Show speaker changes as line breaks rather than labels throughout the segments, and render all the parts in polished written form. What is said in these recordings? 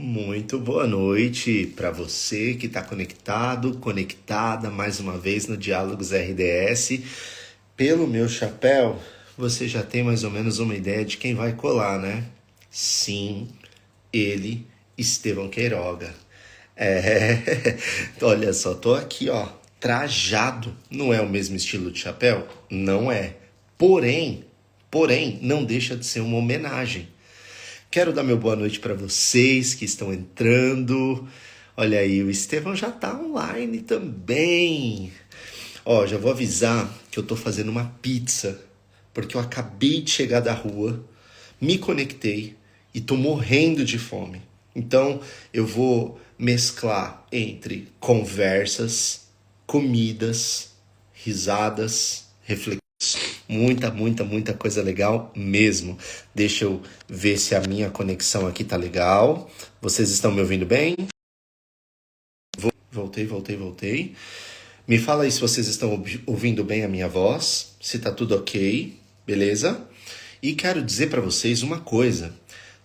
Muito boa noite para você que está conectado, conectada mais uma vez no Diálogos RDS. Pelo meu chapéu, você já tem mais ou menos uma ideia de quem vai colar, né? Sim, ele, Estevão Queiroga. Olha só, tô aqui, ó, trajado. Não é o mesmo estilo de chapéu? Não é. Porém, não deixa de ser uma homenagem. Quero dar meu boa noite para vocês que estão entrando. Olha aí, o Estevão já tá online também. Ó, já vou avisar que eu tô fazendo uma pizza, porque eu acabei de chegar da rua, me conectei e tô morrendo de fome. Então, eu vou mesclar entre conversas, comidas, risadas, reflexões. Muita coisa legal mesmo. Deixa eu ver se a minha conexão aqui tá legal. Vocês estão me ouvindo bem? Voltei. Me fala aí se vocês estão ouvindo bem a minha voz, se tá tudo ok, beleza? E quero dizer para vocês uma coisa.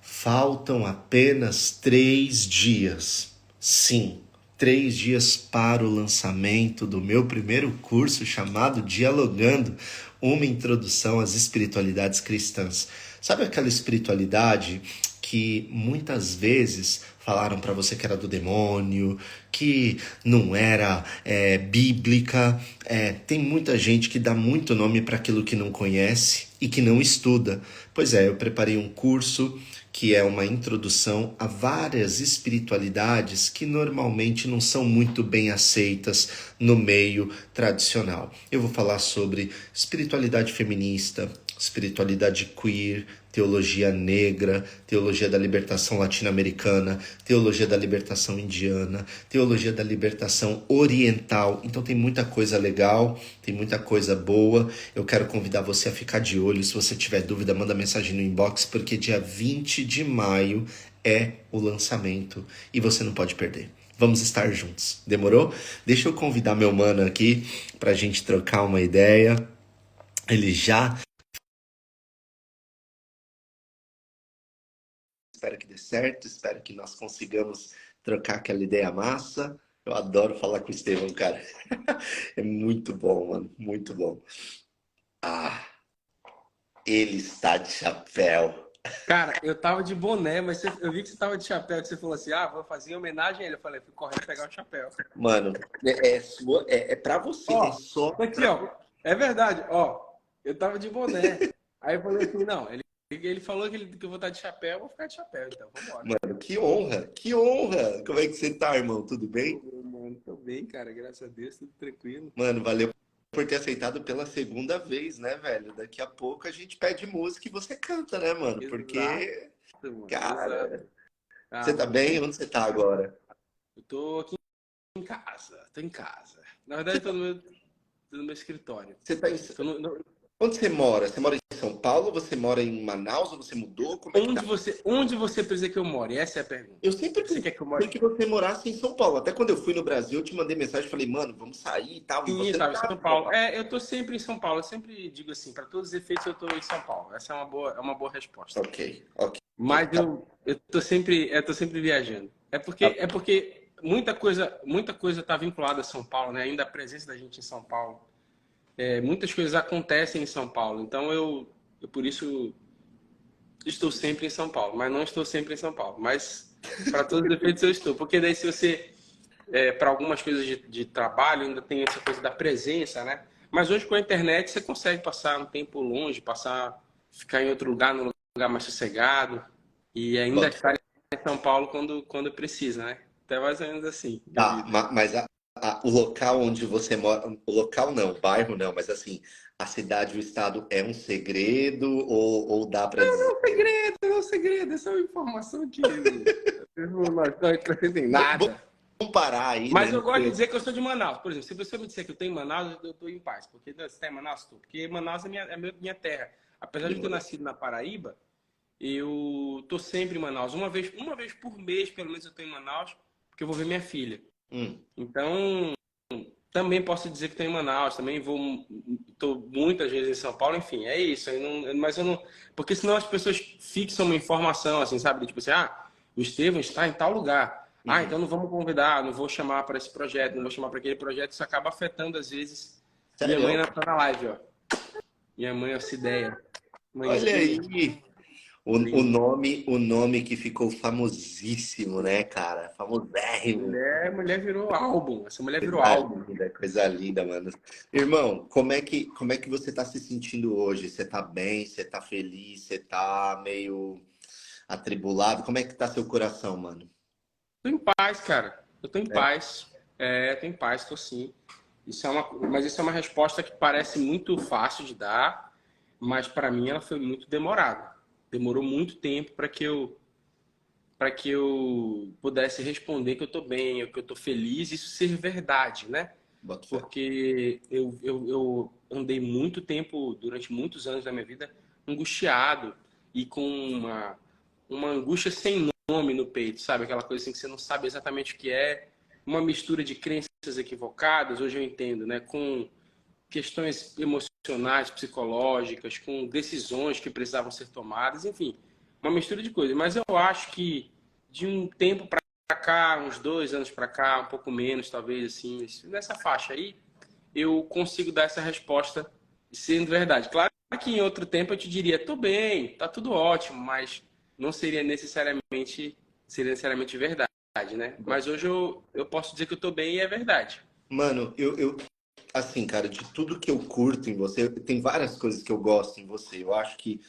Faltam apenas 3 dias. Sim, 3 dias para o lançamento do meu primeiro curso chamado Dialogando, uma introdução às espiritualidades cristãs. Sabe aquela espiritualidade que muitas vezes falaram para você que era do demônio, que não era bíblica? Tem muita gente que dá muito nome para aquilo que não conhece e que não estuda. Pois é, eu preparei um curso que é uma introdução a várias espiritualidades que normalmente não são muito bem aceitas no meio tradicional. Eu vou falar sobre espiritualidade feminista, espiritualidade queer, teologia negra, teologia da libertação latino-americana, teologia da libertação indiana, teologia da libertação oriental. Então tem muita coisa legal, tem muita coisa boa. Eu quero convidar você a ficar de olho. Se você tiver dúvida, manda mensagem no inbox, porque dia 20 de maio é o lançamento e você não pode perder. Vamos estar juntos. Demorou? Deixa eu convidar meu mano aqui pra gente trocar uma ideia. Ele já... Espero que dê certo, espero que nós consigamos trocar aquela ideia massa. Eu adoro falar com o Estevão, cara. É muito bom, mano, muito bom. Ah, ele está de chapéu.
Cara, eu tava de boné, mas eu vi que você tava de chapéu, que você falou assim, vou fazer em homenagem a ele. Eu falei, fui correndo pegar o chapéu.
Mano, é pra você, é
Ó,
só
aqui,
pra
ó. É verdade, ó. Eu tava de boné. Aí eu falei assim, não, ele falou que eu vou estar de chapéu, eu vou ficar de chapéu, então, vambora.
Mano, que honra, que honra. Como é que você tá, irmão? Tudo bem?
Ô, mano, tô bem, cara, graças a Deus, tudo tranquilo.
Mano, valeu por ter aceitado pela segunda vez, né, velho? Daqui a pouco a gente pede música e você canta, né, mano?
Exato,
Porque,
mano, exato.
cara,
Ah,
você tá
mano,
bem? Onde você tá agora?
eu tô aqui em casa, tô em casa. Na verdade, eu tô no meu escritório.
Você tá em...
Tô
Onde você mora? Você mora em São Paulo? Você mora em Manaus? Ou você mudou? Como é que tá?
onde você precisa que eu more? Essa é a pergunta.
Eu sempre
Você quer que eu
pensei
more?
que você morasse em São Paulo. Até quando eu fui no Brasil, eu te mandei mensagem e falei, mano, vamos sair e tal. E
Sim,
você não
estava em
tá
São
em São
Paulo.
Paulo.
Eu tô sempre em São Paulo. Eu sempre digo assim, para todos os efeitos, eu tô em São Paulo. Essa é uma boa resposta.
Ok, ok.
Mas
Tá,
eu tô sempre viajando. É porque,
tá.
é porque muita coisa tá vinculada a São Paulo, né? Ainda a presença da gente em São Paulo. Muitas coisas acontecem em São Paulo. Então eu por isso estou sempre em São Paulo, mas não estou sempre em São Paulo. Mas para todos os efeitos eu estou, porque daí se você para algumas coisas de trabalho ainda tem essa coisa da presença, né? Mas hoje com a internet você consegue passar um tempo longe, ficar em outro lugar, num lugar mais sossegado e ainda
Bota
estar
fé.
em São Paulo quando precisa, né? Até mais ou menos assim, a
Tá,
vida.
mas o local onde você mora, o local não, o bairro não, mas assim, a cidade, o estado é um segredo ou dá pra dizer?
Não é um segredo, essa é uma informação que não acrescenta em
Vamos
nada.
parar aí, né?
Mas eu gosto de dizer que eu sou de Manaus. Por exemplo, se você me disser que eu estou em Manaus, eu estou em paz. Porque você está em Manaus? Tô. Porque Manaus é minha terra. Apesar de eu ter
Demorou.
nascido na Paraíba, eu estou sempre em Manaus. Uma vez por mês, pelo menos, eu estou em Manaus, porque eu vou ver minha filha.
Hum.
Então, também posso dizer que estou em Manaus. Também estou muitas vezes em São Paulo. Enfim, é isso. Mas eu não... Porque senão as pessoas fixam uma informação, assim, sabe? Tipo assim, o Estevão está em tal lugar. Ah,
Uhum.
então não vamos convidar, não vou chamar para esse projeto, não vou chamar para aquele projeto. Isso acaba afetando, às vezes. Minha mãe
Sério?
tá na live, ó. Minha mãe, essa ideia.
Olha
Mãezinha,
aí.
linda.
O nome que ficou famosíssimo, né, cara? Famosérrimo.
Mulher virou álbum. Essa mulher virou
Coisa
álbum.
linda, coisa linda, mano. Irmão, como é que você tá se sentindo hoje? Você tá bem? Você tá feliz? Você tá meio atribulado? Como é que tá seu coração, mano?
Tô em paz, cara. Eu tô em
É,
paz. É, tô em paz, tô sim. Mas isso é uma resposta que parece muito fácil de dar, mas para mim ela foi muito demorada. Demorou muito tempo para que eu pudesse responder que eu tô bem, ou que eu tô feliz, isso ser verdade, né?
boto fé.
Porque eu andei muito tempo, durante muitos anos da minha vida, angustiado e com uma angústia sem nome no peito, sabe? Aquela coisa assim que você não sabe exatamente o que é, uma mistura de crenças equivocadas, hoje eu entendo, né? Com questões emocionais, psicológicas, com decisões que precisavam ser tomadas, enfim, uma mistura de coisas. Mas eu acho que de um tempo para cá, uns 2 anos para cá, um pouco menos, talvez, assim, nessa faixa aí, eu consigo dar essa resposta sendo verdade. Claro que em outro tempo eu te diria, tô bem, tá tudo ótimo, mas não seria necessariamente verdade, né? Mas hoje eu posso dizer que eu tô bem e é verdade.
Mano, assim, cara, de tudo que eu curto em você, tem várias coisas que eu gosto em você. Eu acho que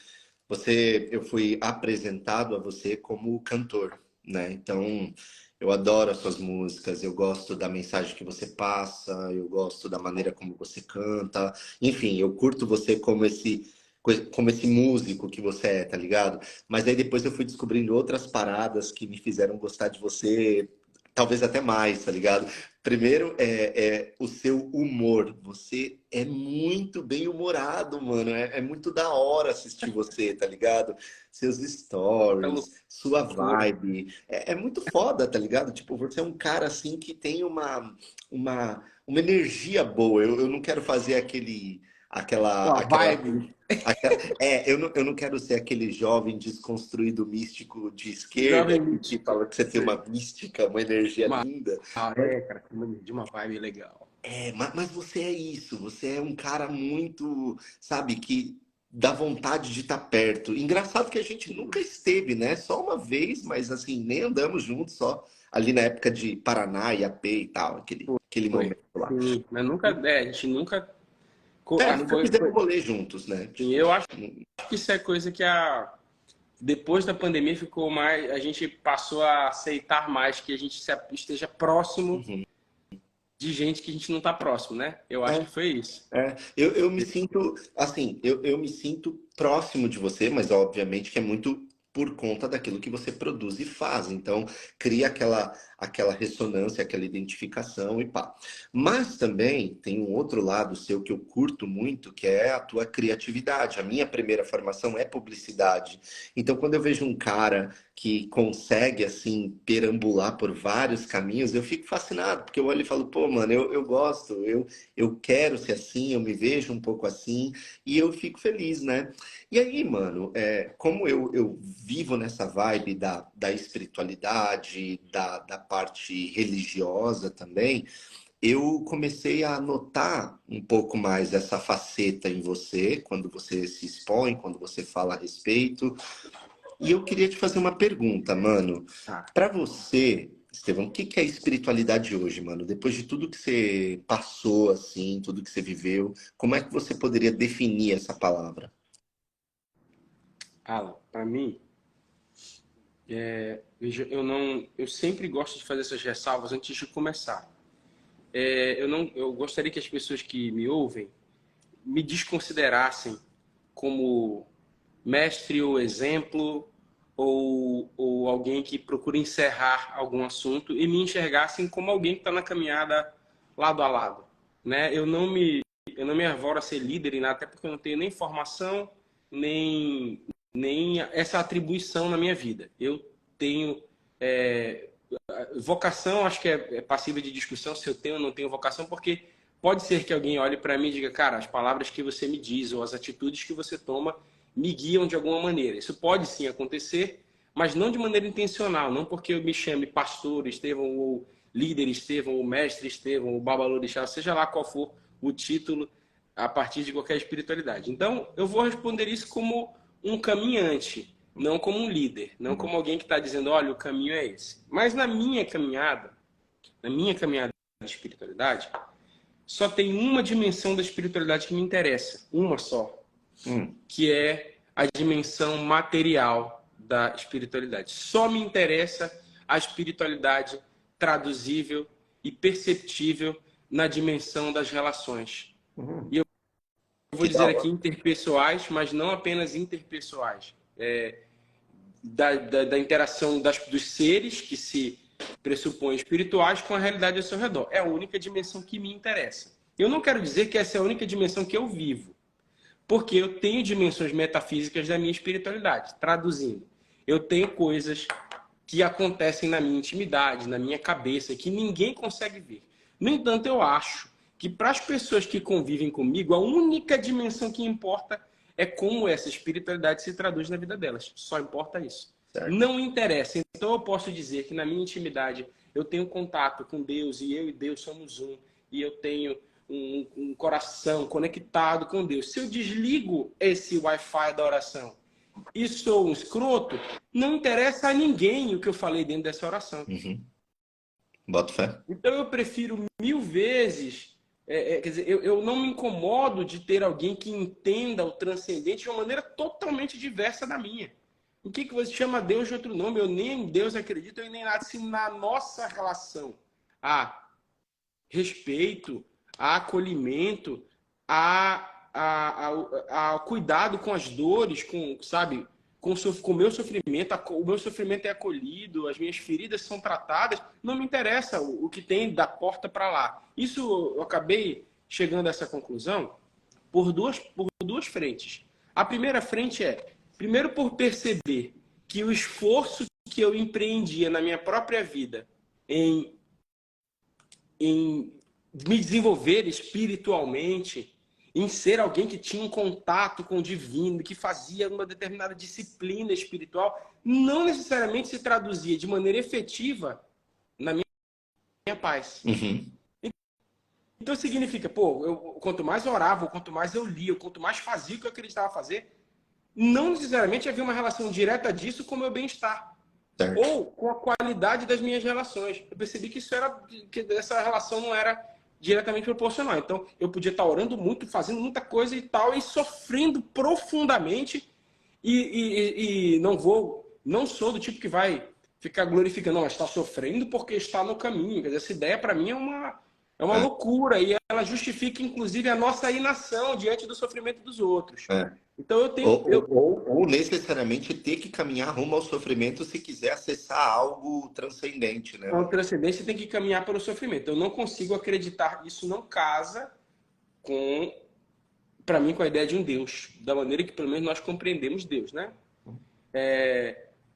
eu fui apresentado a você como cantor, né? Então, eu adoro as suas músicas, eu gosto da mensagem que você passa, eu gosto da maneira como você canta. Enfim, eu curto você como esse músico que você é, tá ligado? Mas aí depois eu fui descobrindo outras paradas que me fizeram gostar de você, talvez até mais, tá ligado? Primeiro é o seu humor. Você é muito bem humorado, mano. É muito da hora assistir você, tá ligado? Seus
Muita
stories, sua
loucura.
vibe. É muito foda, tá ligado? Tipo, você é um cara assim que tem uma energia boa. Eu não quero fazer
Uma
aquela
vibe.
eu não quero ser aquele jovem desconstruído místico de esquerda
Jovem
que
místico.
fala que você tem uma
Sei.
mística, uma energia
Uma,
linda.
cara, de uma vibe legal.
Mas você é isso, você é um cara muito, sabe, que dá vontade de estar perto. Engraçado que a gente nunca esteve, né? Só uma vez, mas assim, nem andamos juntos, só ali na época de Paraná, Iapê e tal, aquele momento
Foi.
lá.
Sim, mas nunca, a gente nunca.
Nunca
Foi,
fizemos rolê juntos, né?
sim,
Tipo,
eu acho que isso é coisa que depois da pandemia ficou mais. A gente passou a aceitar mais que a gente esteja próximo
uhum.
de gente que a gente não está próximo, né? Eu acho que
É,
foi isso.
eu me sinto, assim, eu me sinto próximo de você, mas obviamente que é muito por conta daquilo que você produz e faz. Então, cria aquela ressonância, aquela identificação e pá. Mas também tem um outro lado seu que eu curto muito, que é a tua criatividade. A minha primeira formação é publicidade. Então, quando eu vejo um cara que consegue, assim, perambular por vários caminhos, eu fico fascinado, porque eu olho e falo, pô, mano, eu gosto, eu quero ser assim, eu me vejo um pouco assim, e eu fico feliz, né? E aí, mano, como eu vivo nessa vibe da espiritualidade, da parte religiosa também, eu comecei a notar um pouco mais essa faceta em você, quando você se expõe, quando você fala a respeito. E eu queria te fazer uma pergunta, mano.
Ah,
Para você, Estevão, o que que é espiritualidade hoje, mano? Depois de tudo que você passou, assim, tudo que você viveu, como é que você poderia definir essa palavra?
Alan, para mim, veja, eu sempre gosto de fazer essas ressalvas antes de começar. Eu gostaria que as pessoas que me ouvem me desconsiderassem como mestre ou exemplo ou alguém que procura encerrar algum assunto e me enxergassem como alguém que está na caminhada lado a lado, né? Eu não me arvoro a ser líder em nada, até porque eu não tenho nem formação nem essa atribuição na minha vida. Eu tenho é, vocação, acho que é passível de discussão se eu tenho ou não tenho vocação, porque pode ser que alguém olhe para mim e diga, cara, as palavras que você me diz ou as atitudes que você toma me guiam de alguma maneira. Isso pode sim acontecer, mas não de maneira intencional, não porque eu me chame pastor Estevão, ou líder Estevão, ou mestre Estevão, ou babalorixá, seja lá qual for o título, a partir de qualquer espiritualidade. Então, eu vou responder isso como um caminhante, não como um líder, não como alguém que está dizendo, olha, o caminho é esse. Mas na minha caminhada de espiritualidade, só tem uma dimensão da espiritualidade que me interessa, uma só, que é a dimensão material da espiritualidade. Só me interessa a espiritualidade traduzível e perceptível na dimensão das relações. E eu vou dizer aqui interpessoais, mas não apenas interpessoais. Da interação dos seres que se pressupõem espirituais com a realidade ao seu redor. É a única dimensão que me interessa. Eu não quero dizer que essa é a única dimensão que eu vivo, porque eu tenho dimensões metafísicas da minha espiritualidade. Traduzindo, eu tenho coisas que acontecem na minha intimidade, na minha cabeça, que ninguém consegue ver. No entanto, eu acho que para as pessoas que convivem comigo, a única dimensão que importa é como essa espiritualidade se traduz na vida delas. Só importa isso. Certo. Não interessa. Então eu posso dizer que na minha intimidade eu tenho contato com Deus e eu e Deus somos um. E eu tenho um coração conectado com Deus. Se eu desligo esse Wi-Fi da oração e sou um escroto, não interessa a ninguém o que eu falei dentro dessa oração.
Bota fé.
Então eu prefiro 1000 vezes... quer dizer, eu não me incomodo de ter alguém que entenda o transcendente de uma maneira totalmente diversa da minha. O que você chama Deus de outro nome? Eu nem em Deus acredito, eu nem nada. Se na nossa relação há respeito, há acolhimento, há cuidado com as dores, sabe, com o meu sofrimento, o meu sofrimento é acolhido, as minhas feridas são tratadas, não me interessa o que tem da porta para lá. Isso eu acabei chegando a essa conclusão por duas frentes. A primeira frente primeiro, por perceber que o esforço que eu empreendia na minha própria vida em me desenvolver espiritualmente, em ser alguém que tinha um contato com o divino, que fazia uma determinada disciplina espiritual, não necessariamente se traduzia de maneira efetiva na minha paz. Então significa, quanto mais eu orava, quanto mais eu lia, quanto mais fazia o que eu acreditava fazer, não necessariamente havia uma relação direta disso com o meu bem-estar. Ou com a qualidade das minhas relações. Eu percebi que essa relação não era diretamente proporcional. Então, eu podia estar orando muito, fazendo muita coisa e tal, e sofrendo profundamente, e não sou do tipo que vai ficar glorificando, não, está sofrendo porque está no caminho. Quer dizer, essa ideia para mim é uma loucura, e ela justifica, inclusive, a nossa inação diante do sofrimento dos outros. Então eu tenho...
Ou necessariamente ter que caminhar rumo ao sofrimento se quiser acessar algo transcendente, né?
Então, transcendente tem que caminhar para o sofrimento. Eu não consigo acreditar, isso não casa para mim, com a ideia de um Deus, da maneira que pelo menos nós compreendemos Deus, né?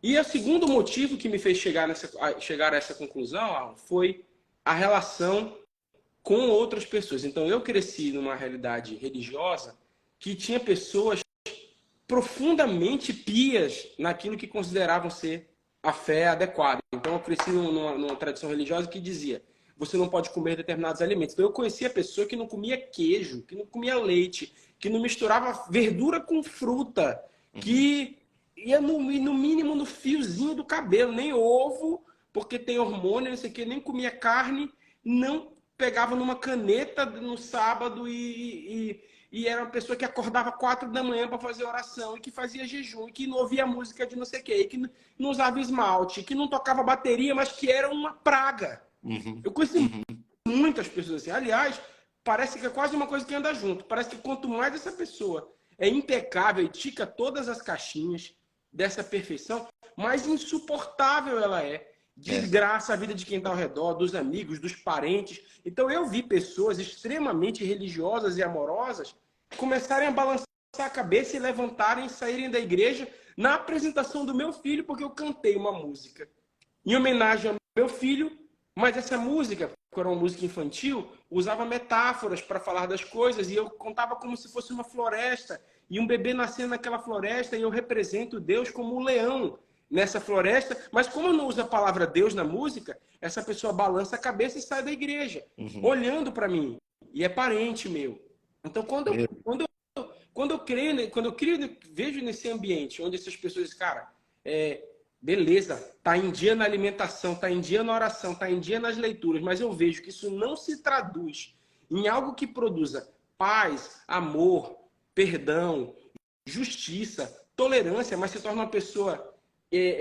E o segundo motivo que me fez chegar a essa conclusão, Alan, foi a relação com outras pessoas. Então eu cresci numa realidade religiosa que tinha pessoas profundamente pias naquilo que consideravam ser a fé adequada. Então eu cresci numa tradição religiosa que dizia: você não pode comer determinados alimentos. Então eu conhecia pessoa que não comia queijo, que não comia leite, que não misturava verdura com fruta, que ia no mínimo no fiozinho do cabelo, nem ovo, porque tem hormônio, não sei o que, nem comia carne, não pegava numa caneta no sábado e era uma pessoa que acordava 4 da manhã para fazer oração, e que fazia jejum, e que não ouvia música de não sei o que, que não usava esmalte, que não tocava bateria, mas que era uma praga. Eu conheci muitas pessoas assim. Aliás, parece que é quase uma coisa que anda junto. Parece que quanto mais essa pessoa é impecável e tica todas as caixinhas dessa perfeição, mais insuportável ela é. Desgraça a vida de quem está ao redor, dos amigos, dos parentes. Então eu vi pessoas extremamente religiosas e amorosas começarem a balançar a cabeça e levantarem e saírem da igreja na apresentação do meu filho, porque eu cantei uma música em homenagem ao meu filho, mas essa música, que era uma música infantil, usava metáforas para falar das coisas, e eu contava como se fosse uma floresta, e um bebê nascendo naquela floresta, e eu represento Deus como um leão nessa floresta, mas como eu não uso a palavra Deus na música, essa pessoa balança a cabeça e sai da igreja, olhando para mim. E é parente meu. Então, quando eu creio, vejo nesse ambiente onde essas pessoas, cara, beleza, tá em dia na alimentação, tá em dia na oração, tá em dia nas leituras, mas eu vejo que isso não se traduz em algo que produza paz, amor, perdão, justiça, tolerância, mas se torna uma pessoa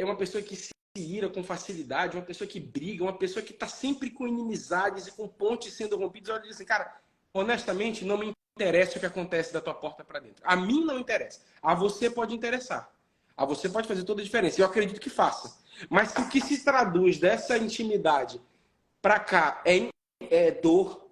uma pessoa que se ira com facilidade, uma pessoa que briga, uma pessoa que está sempre com inimizades e com pontes sendo rompidas. Olha assim, cara, honestamente, não me interessa o que acontece da tua porta para dentro. A mim não interessa. A você pode interessar. A você pode fazer toda a diferença. Eu acredito que faça. Mas se o que se traduz dessa intimidade para cá é dor,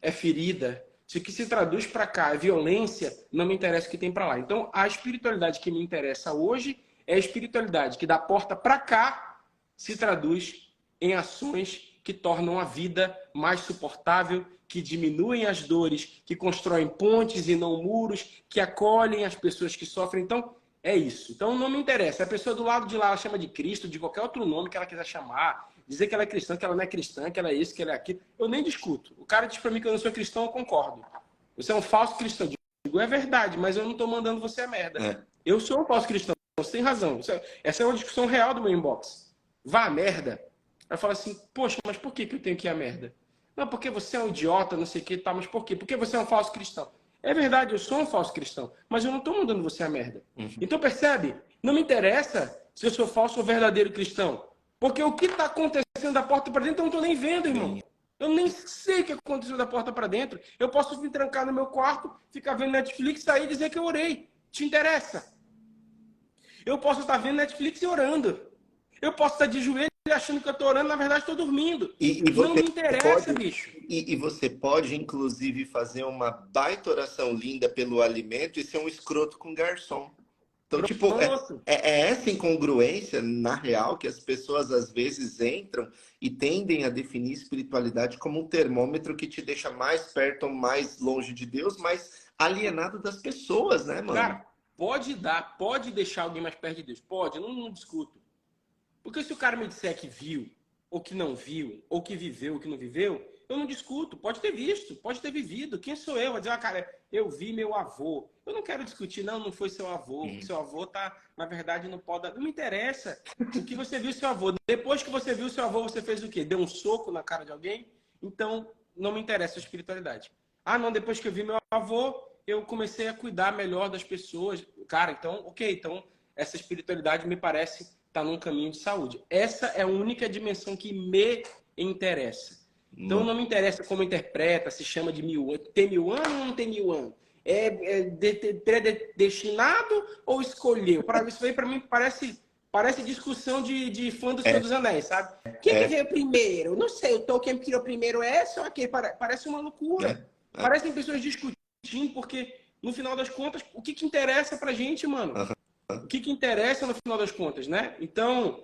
é ferida, se o que se traduz para cá é violência, não me interessa o que tem para lá. Então, a espiritualidade que me interessa hoje é a espiritualidade que da porta para cá se traduz em ações que tornam a vida mais suportável, que diminuem as dores, que constroem pontes e não muros, que acolhem as pessoas que sofrem. Então, é isso. Então, não me interessa. A pessoa do lado de lá ela chama de Cristo, de qualquer outro nome que ela quiser chamar, dizer que ela é cristã, que ela não é cristã, que ela é isso, que ela é aquilo. Eu nem discuto. O cara diz para mim que eu não sou cristão, eu concordo. Você é um falso cristão. Eu digo, é verdade, mas eu não estou mandando você a merda. Eu sou um falso cristão. Você tem razão. Essa é uma discussão real do meu inbox. Vá a merda. Aí fala assim, poxa, mas por que eu tenho que ir a merda? Não, porque você é um idiota, não sei o que, tá, mas por quê? Porque você é um falso cristão. É verdade, eu sou um falso cristão, mas eu não estou mandando você a merda. Então percebe? Não me interessa se eu sou falso ou verdadeiro cristão. Porque o que está acontecendo da porta para dentro eu não estou nem vendo, irmão. Eu nem sei o que aconteceu da porta para dentro. Eu posso me trancar no meu quarto, ficar vendo Netflix, sair e dizer que eu orei. Te interessa? Eu posso estar vendo Netflix e orando. Eu posso estar de joelho achando que eu estou orando, na verdade estou dormindo. Não me interessa, bicho.
E você pode, inclusive, fazer uma baita oração linda pelo alimento e ser um escroto com garçom. Então, tipo, essa incongruência, na real, que as pessoas às vezes entram e tendem a definir espiritualidade como um termômetro que te deixa mais perto ou mais longe de Deus, mais alienado das pessoas, né, mano?
Cara, pode deixar alguém mais perto de Deus. Pode, eu não discuto. Porque se o cara me disser que viu, ou que não viu, ou que viveu, ou que não viveu, eu não discuto. Pode ter visto, pode ter vivido. Quem sou eu? Vou dizer, cara, eu vi meu avô. Eu não quero discutir, não foi seu avô. Seu avô tá, na verdade, não pode. Não me interessa. O que você viu seu avô. Depois que você viu seu avô, você fez o quê? Deu um soco na cara de alguém? Então, não me interessa a espiritualidade. Ah, não, depois que eu vi meu avô, eu comecei a cuidar melhor das pessoas. Cara, então, ok. Então, essa espiritualidade me parece estar num caminho de saúde. Essa é a única dimensão que me interessa. Então, não me interessa como interpreta, se chama de 1000 anos. Tem 1000 anos ou não tem 1000 anos? É predestinado ou escolheu? Isso aí, para mim, parece discussão de fã do Senhor dos Anéis, sabe? Quem que veio primeiro? Não sei, o Tolkien criou primeiro essa ou aquele? Parece uma loucura. Parecem pessoas discutindo, porque, no final das contas, o que interessa pra gente, mano? O que interessa no final das contas, né? Então,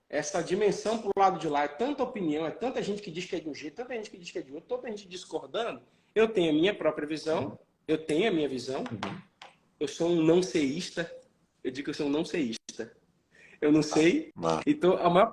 essa dimensão pro lado de lá é tanta opinião, é tanta gente que diz que é de um jeito, tanta gente que diz que é de outro, tanta gente discordando. Eu tenho a minha própria visão, eu tenho a minha visão. Eu sou um não seísta. Eu digo que eu sou um não seísta. Eu não sei. Então, a maior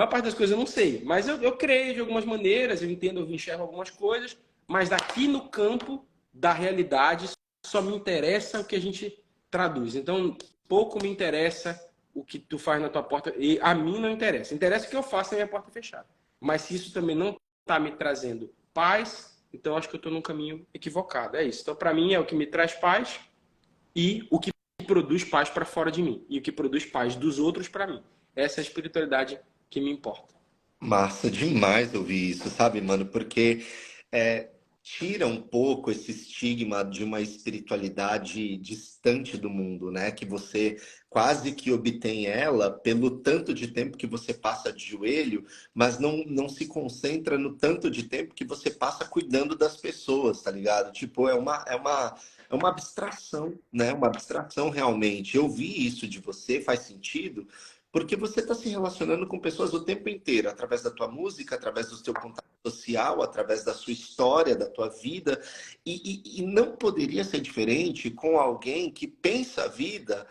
parte das coisas eu não sei. Mas eu creio de algumas maneiras, eu entendo, eu enxergo algumas coisas, mas daqui no campo da realidade só me interessa o que a gente traduz. Então, pouco me interessa o que tu faz na tua porta. E a mim não interessa. Interessa o que eu faço na minha porta fechada. Mas se isso também não está me trazendo paz, então acho que eu estou num caminho equivocado. É isso. Então, para mim, é o que me traz paz e o que produz paz para fora de mim. E o que produz paz dos outros para mim. Essa é a espiritualidade que me importa.
Massa demais ouvir isso, sabe, mano? Porque tira um pouco esse estigma de uma espiritualidade distante do mundo, né? Que você quase que obtém ela pelo tanto de tempo que você passa de joelho, mas não se concentra no tanto de tempo que você passa cuidando das pessoas, tá ligado? Tipo, é uma abstração, né? Uma abstração realmente. Eu vi isso de você, faz sentido, porque você está se relacionando com pessoas o tempo inteiro, através da tua música, através do teu contato social, através da sua história, da tua vida. E não poderia ser diferente com alguém que pensa a vida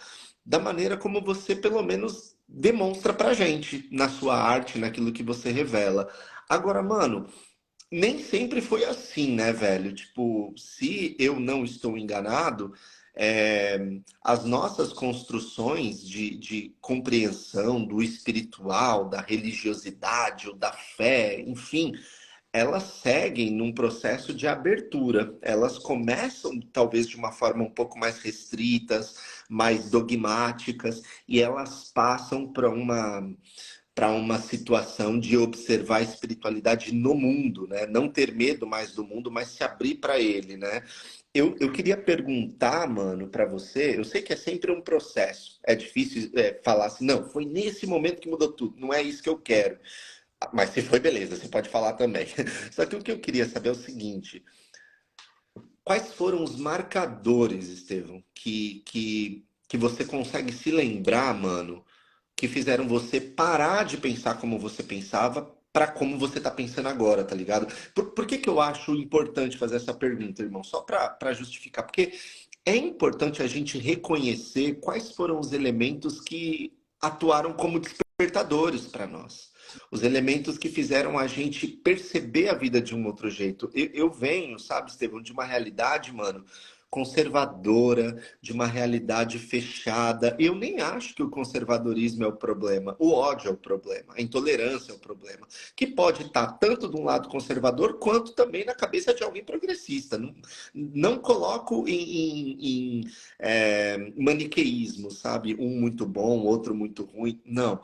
da maneira como você, pelo menos, demonstra pra gente, na sua arte, naquilo que você revela. Agora, mano, nem sempre foi assim, né, velho? Tipo, se eu não estou enganado, é, as nossas construções de compreensão do espiritual, da religiosidade ou da fé, enfim, elas seguem num processo de abertura. Elas começam, talvez, de uma forma um pouco mais restritas, mais dogmáticas, e elas passam para uma situação de observar a espiritualidade no mundo, né? Não ter medo mais do mundo, mas se abrir para ele, né? Eu queria perguntar, mano, para você. Eu sei que é sempre um processo. É difícil falar assim, não, foi nesse momento que mudou tudo. Não é isso que eu quero. Mas se foi, beleza, você pode falar também. Só que o que eu queria saber é o seguinte: quais foram os marcadores, Estevão, que você consegue se lembrar, mano, que fizeram você parar de pensar como você pensava para como você tá pensando agora, tá ligado? Por que que eu acho importante fazer essa pergunta, irmão? Só para justificar, porque é importante a gente reconhecer quais foram os elementos que atuaram como despertadores para nós. Os elementos que fizeram a gente perceber a vida de um outro jeito. Eu venho, sabe, Estevão, de uma realidade, mano, conservadora, de uma realidade fechada. Eu nem acho que o conservadorismo é o problema, o ódio é o problema, a intolerância é o problema, que pode estar tanto de um lado conservador quanto também na cabeça de alguém progressista. Não, não coloco em maniqueísmo, sabe? Um muito bom, outro muito ruim. Não.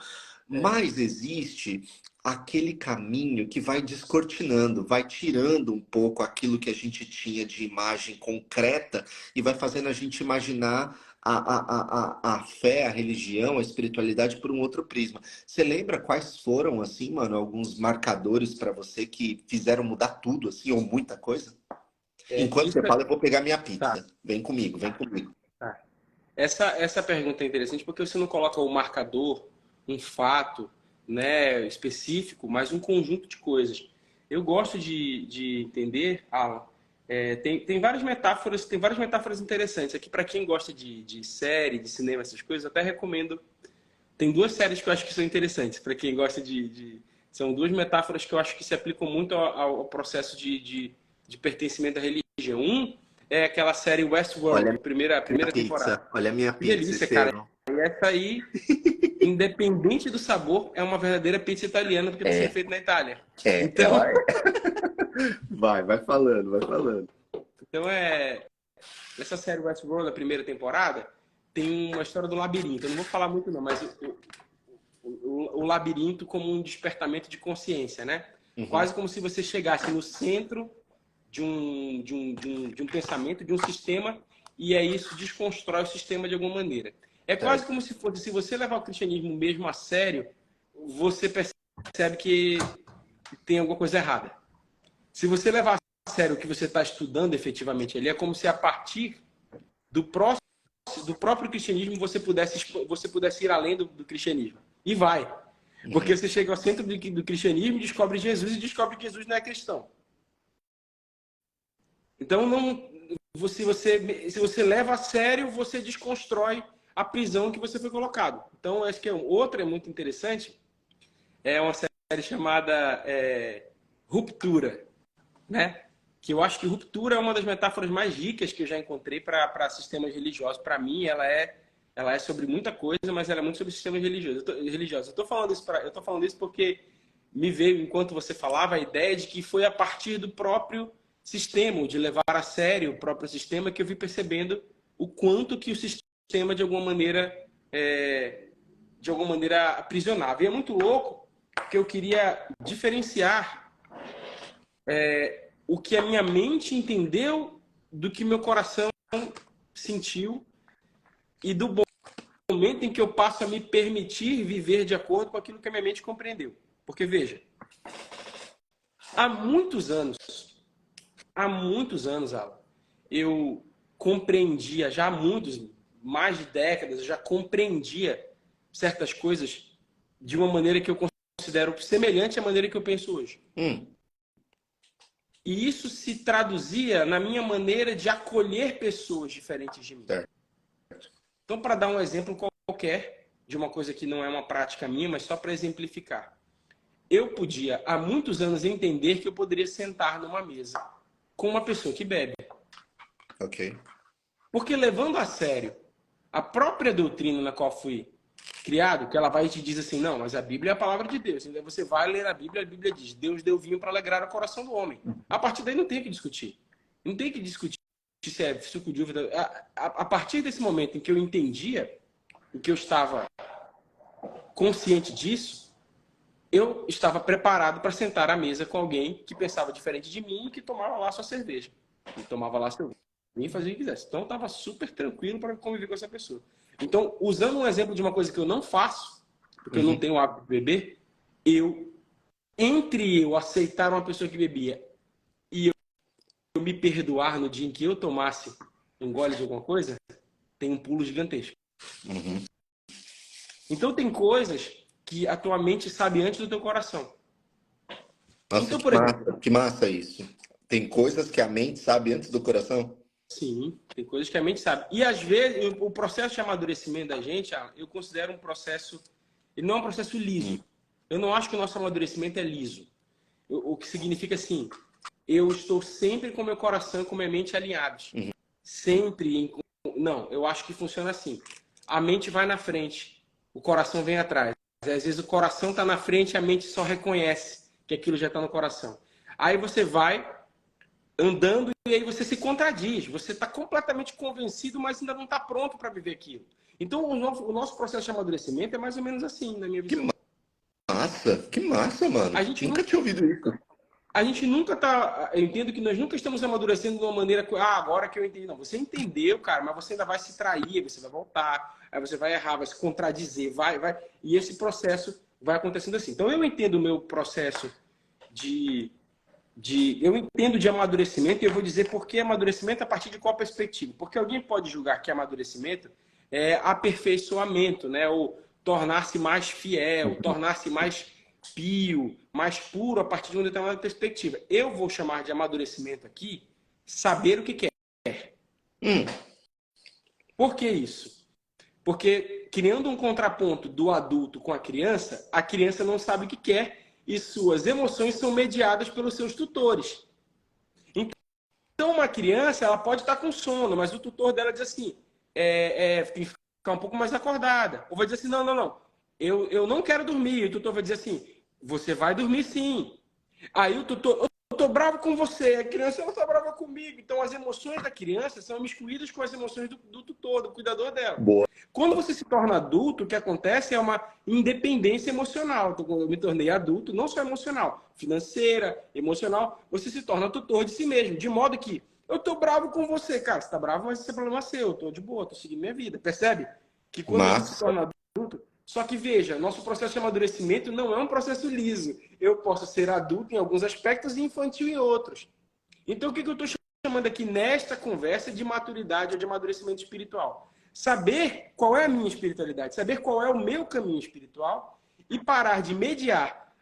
É,
Mas existe aquele caminho que vai descortinando, vai tirando um pouco aquilo que a gente tinha de imagem concreta e vai fazendo a gente imaginar a fé, a religião, a espiritualidade por um outro prisma. Você lembra quais foram, assim, mano, alguns marcadores para você que fizeram mudar tudo, assim, ou muita coisa? Enquanto
isso
você fala, eu vou pegar minha
tá,
pizza. Vem comigo, vem comigo.
tá. Essa pergunta é interessante porque você não coloca o marcador, um fato, né, específico, mas um conjunto de coisas. Eu gosto de entender, Alan, tem várias metáforas interessantes. Aqui, para quem gosta de série, de cinema, essas coisas, eu até recomendo. Tem duas séries que eu acho que são interessantes, para quem gosta São duas metáforas que eu acho que se aplicam muito ao processo de pertencimento à religião. Um é aquela série
Olha
Westworld, a
a
primeira temporada.
pizza, olha a minha
Que
pizza,
delícia, cara.
Estevão.
E essa aí, independente do sabor, é uma verdadeira pizza italiana, porque está sendo
É,
feita na Itália.
ela
Então,
é. Vai falando, vai falando.
então essa série Westworld, a primeira temporada, tem uma história do labirinto. Eu não vou falar muito não, mas o labirinto como um despertamento de consciência, né?
Uhum,
Quase como se você chegasse no centro de um pensamento, de um sistema, e aí isso desconstrói o sistema de alguma maneira. É quase
certo.
como se fosse, se você levar o cristianismo mesmo a sério, você percebe que tem alguma coisa errada. Se você levar a sério o que você está estudando efetivamente ali, é como se a partir do próximo do próprio cristianismo você pudesse ir além do cristianismo. E vai. Porque
Uhum.
você chega ao centro do cristianismo, descobre Jesus e descobre que Jesus não é cristão. Então, não, se você leva a sério, você desconstrói a prisão que você foi colocado. Então, acho que outra é muito interessante, é uma série chamada Ruptura, né? Que eu acho que ruptura é uma das metáforas mais ricas que eu já encontrei para sistemas religiosos. Para mim, ela é sobre muita coisa, mas ela é muito sobre sistemas religiosos. Eu tô falando isso porque me veio, enquanto você falava, a ideia de que foi a partir do próprio sistema, de levar a sério o próprio sistema, que eu vi percebendo o quanto que o sistema, de alguma maneira aprisionava. E é muito louco, porque eu queria diferenciar o que a minha mente entendeu do que meu coração sentiu e do momento em que eu passo a me permitir viver de acordo com aquilo que a minha mente compreendeu. Porque, veja, há muitos anos, Alan, eu compreendia, já há mais de décadas, eu já compreendia certas coisas de uma maneira que eu considero semelhante à maneira que eu penso hoje.
Hum,
E isso se traduzia na minha maneira de acolher pessoas diferentes de mim.
certo.
Então, para dar um exemplo qualquer, de uma coisa que não é uma prática minha, mas só para exemplificar. Eu podia, há muitos anos, entender que eu poderia sentar numa mesa com uma pessoa que bebe.
Ok.
Porque levando a sério a própria doutrina na qual fui criado, que ela vai e te diz assim, não, mas a Bíblia é a palavra de Deus. Então você vai ler a Bíblia diz, Deus deu vinho para alegrar o coração do homem. A partir daí não tem o que discutir. Não tem que discutir se é suco de uva. A partir desse momento em que eu entendia, em que eu estava consciente disso, eu estava preparado para sentar à mesa com alguém que pensava diferente de mim e que tomava lá sua cerveja. E tomava lá seu vinho e fazia o que quisesse. Então eu estava super tranquilo para conviver com essa pessoa. Então, usando um exemplo de uma coisa que eu não faço, porque eu não tenho o hábito de beber, entre eu aceitar uma pessoa que bebia e eu me perdoar no dia em que eu tomasse um gole de alguma coisa, tem um pulo gigantesco.
Uhum.
Então tem coisas que a tua mente sabe antes do teu coração.
Nossa,
Então, por exemplo,
que massa isso. Tem coisas que a mente sabe antes do coração?
sim, tem coisas que a mente sabe. E às vezes, o processo de amadurecimento da gente, eu considero um processo, ele não é um processo liso. Eu não acho que o nosso amadurecimento é liso. O que significa assim, eu estou sempre com meu coração e com minha mente alinhados. Sempre. Não, eu acho que funciona assim. A mente vai na frente, o coração vem atrás. Às vezes o coração está na frente e a mente só reconhece que aquilo já está no coração. Aí você vai andando e aí você se contradiz. Você está completamente convencido, mas ainda não está pronto para viver aquilo. Então o nosso processo de amadurecimento é mais ou menos assim, na minha visão.
Que massa, mano.
A gente
Nunca
não
tinha ouvido isso.
a gente nunca tá. Eu entendo que nós nunca estamos amadurecendo de uma maneira. Agora que eu entendi. Não, você entendeu, cara, mas você ainda vai se trair, você vai voltar, aí você vai errar, vai se contradizer, vai. E esse processo vai acontecendo assim. Então eu entendo o meu processo eu entendo de amadurecimento e eu vou dizer por que amadurecimento a partir de qual perspectiva. Porque alguém pode julgar que amadurecimento é aperfeiçoamento, né? Ou tornar-se mais fiel, tornar-se mais pio, mais puro a partir de uma determinada perspectiva. Eu vou chamar de amadurecimento aqui saber o que quer.
Hum,
Por que isso? Porque criando um contraponto do adulto com a criança não sabe o que quer e suas emoções são mediadas pelos seus tutores. Então, uma criança ela pode estar com sono, mas o tutor dela diz assim, tem que ficar um pouco mais acordada. Ou vai dizer assim, não, eu não quero dormir. E o tutor vai dizer assim, você vai dormir sim. Aí o tutor, eu tô bravo com você, a criança não tá brava comigo. Então, as emoções da criança são miscuídas com as emoções do tutor, do cuidador dela.
boa.
Quando você se torna adulto, o que acontece é uma independência emocional. Então, quando eu me tornei adulto, não só emocional, financeira, emocional, você se torna tutor de si mesmo. De modo que eu tô bravo com você, cara. Você tá bravo, mas esse é problema seu. Eu tô de boa, tô seguindo minha vida. Percebe? Que quando a gente se
Massa.
torna adulto. Só que veja, nosso processo de amadurecimento não é um processo liso. Eu posso ser adulto em alguns aspectos e infantil em outros. Então, o que eu estou chamando aqui nesta conversa de maturidade ou de amadurecimento espiritual? Saber qual é a minha espiritualidade, saber qual é o meu caminho espiritual e parar de mediar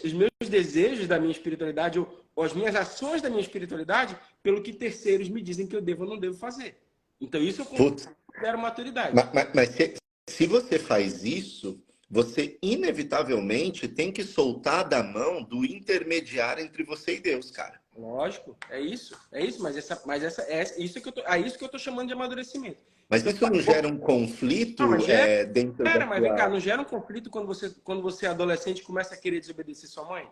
os meus desejos da minha espiritualidade ou as minhas ações da minha espiritualidade pelo que terceiros me dizem que eu devo ou não devo fazer. Então, isso eu
Putz,
considero maturidade.
mas se você faz isso, você inevitavelmente tem que soltar da mão do intermediário entre você e Deus, cara.
Lógico, é isso, é isso que eu tô chamando de amadurecimento.
Mas
Então,
isso não gera um conflito
mas
dentro da
mas vem cá,
sua...
não gera um conflito quando você é adolescente e começa a querer desobedecer sua mãe?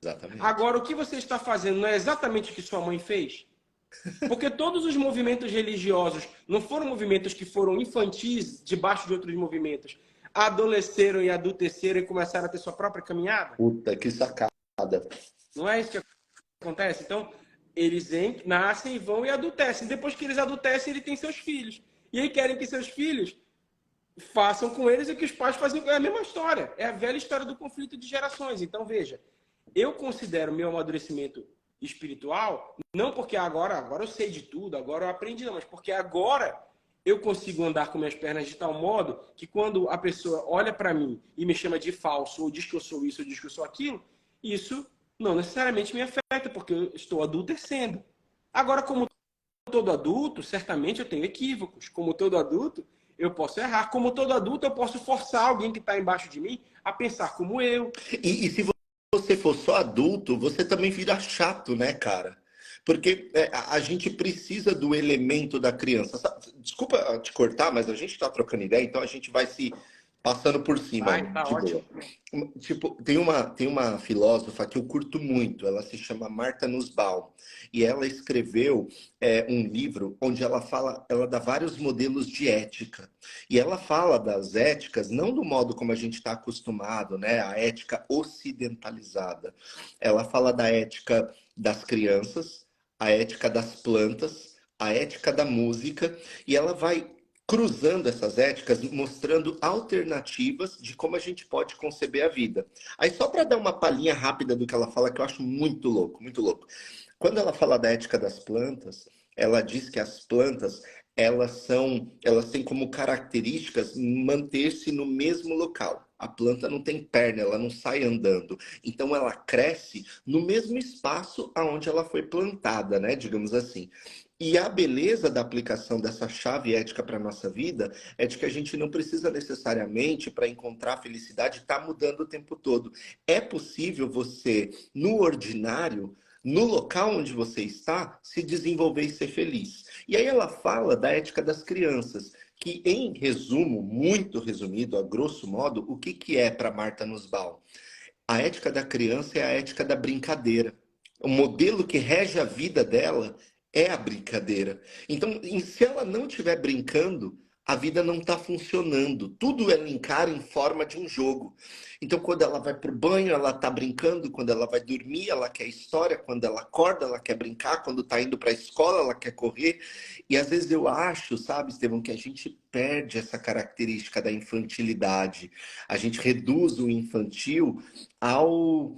Exatamente.
Agora, o que você está fazendo não é exatamente o que sua mãe fez? Porque todos os movimentos religiosos não foram movimentos que foram infantis debaixo de outros movimentos, adolesceram e adulteceram e começaram a ter sua própria caminhada?
Puta, que sacada.
Não é isso que acontece? Então, eles nascem, vão e adultecem. Depois que eles adultecem, eles têm seus filhos. E aí querem que seus filhos façam com eles o que os pais faziam. É a mesma história. É a velha história do conflito de gerações. Então, veja, eu considero meu amadurecimento espiritual, não porque agora eu sei de tudo, agora eu aprendi, não, mas porque agora eu consigo andar com minhas pernas de tal modo que quando a pessoa olha para mim e me chama de falso, ou diz que eu sou isso, ou diz que eu sou aquilo, isso não necessariamente me afeta, porque eu estou adultecendo. Agora, como todo adulto, certamente eu tenho equívocos. Como todo adulto, eu posso errar. Como todo adulto, eu posso forçar alguém que está embaixo de mim a pensar como eu.
E se você for só adulto, você também vira chato, né, cara? Porque a gente precisa do elemento da criança. Desculpa te cortar, mas a gente está trocando ideia, então a gente vai se passando por cima aí,
Vai, tá
de boa.
ótimo.
Tipo, tem uma filósofa que eu curto muito, ela se chama Martha Nussbaum, e ela escreveu um livro onde ela fala, ela dá vários modelos de ética. E ela fala das éticas não do modo como a gente está acostumado, né? A ética ocidentalizada. Ela fala da ética das crianças, a ética das plantas, a ética da música, e ela vai cruzando essas éticas, mostrando alternativas de como a gente pode conceber a vida. Aí só para dar uma palhinha rápida do que ela fala, que eu acho muito louco, muito louco. Quando ela fala da ética das plantas, ela diz que as plantas elas têm como características manter-se no mesmo local. A planta não tem perna, ela não sai andando. Então ela cresce no mesmo espaço aonde ela foi plantada, né? Digamos assim. E a beleza da aplicação dessa chave ética para a nossa vida é de que a gente não precisa necessariamente, para encontrar felicidade, estar mudando o tempo todo. É possível você, no ordinário, no local onde você está, se desenvolver e ser feliz. E aí ela fala da ética das crianças, que em resumo, muito resumido, a grosso modo, o que, que é para Marta Nussbaum? A ética da criança é a ética da brincadeira. O modelo que rege a vida dela é a brincadeira. Então, se ela não estiver brincando, a vida não está funcionando. Tudo ela encara em forma de um jogo. Então, quando ela vai para o banho, ela está brincando. Quando ela vai dormir, ela quer história. Quando ela acorda, ela quer brincar. Quando está indo para a escola, ela quer correr. E às vezes eu acho, sabe, Estevão, que a gente perde essa característica da infantilidade. A gente reduz o infantil ao,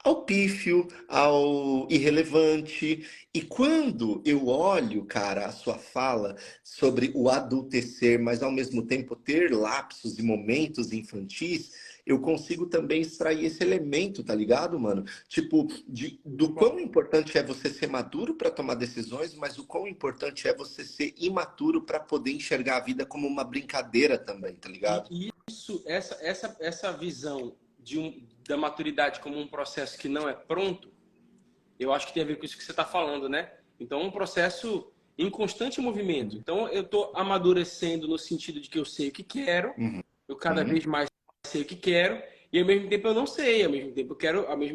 ao pífio, ao irrelevante. E quando eu olho, cara, a sua fala sobre o adultecer, mas ao mesmo tempo ter lapsos e momentos infantis, eu consigo também extrair esse elemento, tá ligado, mano? Tipo, do quão importante é você ser maduro para tomar decisões, mas o quão importante é você ser imaturo para poder enxergar a vida como uma brincadeira também, tá ligado?
E isso, essa visão da maturidade como um processo que não é pronto, eu acho que tem a ver com isso que você está falando, né? Então, um processo em constante movimento. Então, eu estou amadurecendo no sentido de que eu sei o que quero,
Uhum.
eu cada
Uhum.
vez mais sei o que quero, e ao mesmo tempo eu não sei, ao mesmo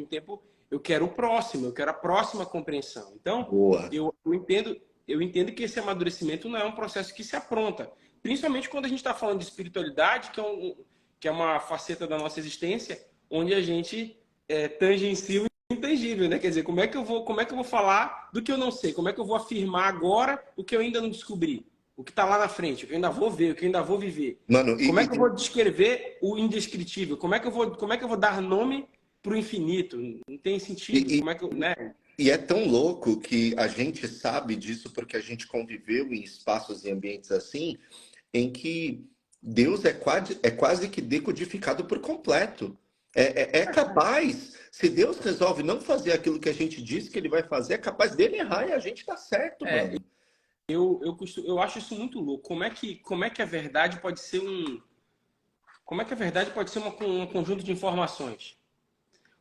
tempo eu quero o próximo, eu quero a próxima compreensão. Então,
Boa.
eu entendo que esse amadurecimento não é um processo que se apronta. Principalmente quando a gente está falando de espiritualidade, que é uma faceta da nossa existência, onde a gente tangencia o intangível, né? Quer dizer, como é que eu vou falar do que eu não sei? Como é que eu vou afirmar agora o que eu ainda não descobri? O que está lá na frente, o que eu ainda vou ver, o que eu ainda vou viver?
Mano,
Como é que eu vou descrever o indescritível? Como é que eu vou dar nome para o infinito? Não tem sentido.
e,
Como é que eu, né?
E é tão louco que a gente sabe disso porque a gente conviveu em espaços e ambientes assim, em que Deus é quase que decodificado por completo. É capaz, se Deus resolve não fazer aquilo que a gente diz que ele vai fazer, é capaz dele errar e a gente tá certo,
É,
mano.
eu acho isso muito louco. Como é que a verdade pode ser como é que a verdade pode ser um conjunto de informações?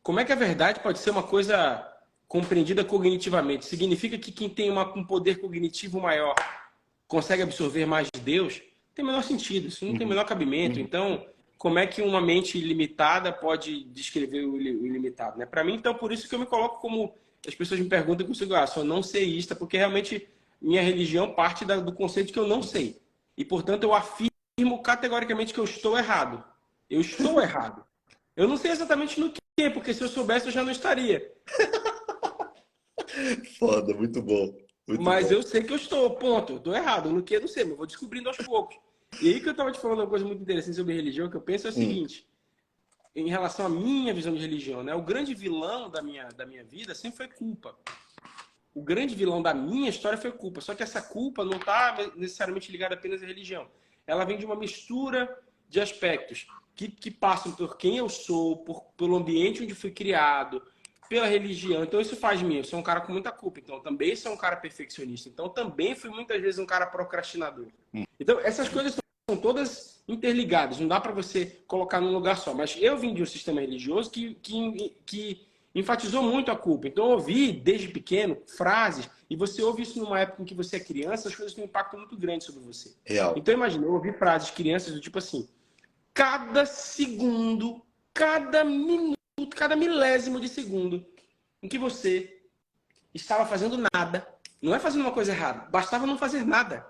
Como é que a verdade pode ser uma coisa compreendida cognitivamente? Significa que quem tem um poder cognitivo maior consegue absorver mais de Deus? Não tem o menor sentido, isso não tem o
Uhum,
menor cabimento.
uhum.
Então, como é que uma mente limitada pode descrever o ilimitado? Né? Para mim, então, por isso que eu me coloco como. As pessoas me perguntam, eu consigo, sou não seísta, porque realmente minha religião parte do conceito que eu não sei. E, portanto, eu afirmo categoricamente que eu estou errado. Eu estou errado. Eu não sei exatamente no que, porque se eu soubesse eu já não estaria.
Foda, muito bom, muito
Mas
bom.
eu sei que eu estou, ponto. Estou errado. No que eu não sei, mas eu vou descobrindo aos poucos. E aí que eu estava te falando uma coisa muito interessante sobre religião, que eu penso é o
Hum,
seguinte, em relação à minha visão de religião, né? O grande vilão da minha vida sempre foi culpa. O grande vilão da minha história foi culpa. Só que essa culpa não está necessariamente ligada apenas à religião. Ela vem de uma mistura de aspectos que passam por quem eu sou, pelo ambiente onde fui criado, pela religião. Então isso faz de mim. Eu sou um cara com muita culpa. Então eu também sou um cara perfeccionista. Então eu também fui muitas vezes um cara procrastinador.
hum.
Então essas coisas são todas interligadas, não dá para você colocar num lugar só. Mas eu vim de um sistema religioso que enfatizou muito a culpa. Então eu ouvi, desde pequeno, frases, e você ouve isso numa época em que você é criança, as coisas têm um impacto muito grande sobre você.
Real.
Então imagina, eu ouvi frases de crianças do tipo assim, cada segundo, cada minuto, cada milésimo de segundo em que você estava fazendo nada, não é fazendo uma coisa errada, bastava não fazer nada,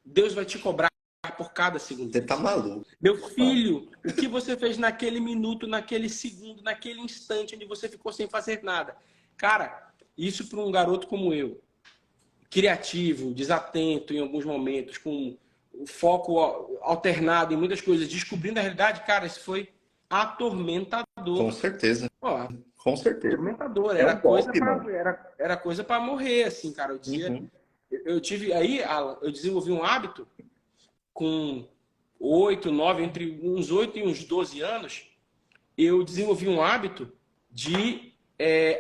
Deus vai te cobrar por cada segundo.
Você tá maluco.
Meu filho, o que você fez naquele minuto, naquele segundo, naquele instante onde você ficou sem fazer nada? Cara, isso para um garoto como eu, criativo, desatento em alguns momentos, com o foco alternado em muitas coisas, descobrindo a realidade, cara, isso foi atormentador.
Com certeza.
Ó,
Com certeza.
atormentador.
É
Era
um golpe,
era coisa para morrer, assim, cara. Eu dizia, eu tive aí, Alan, eu desenvolvi um hábito com 8, 9, entre uns 8 e uns 12 anos, eu desenvolvi um hábito de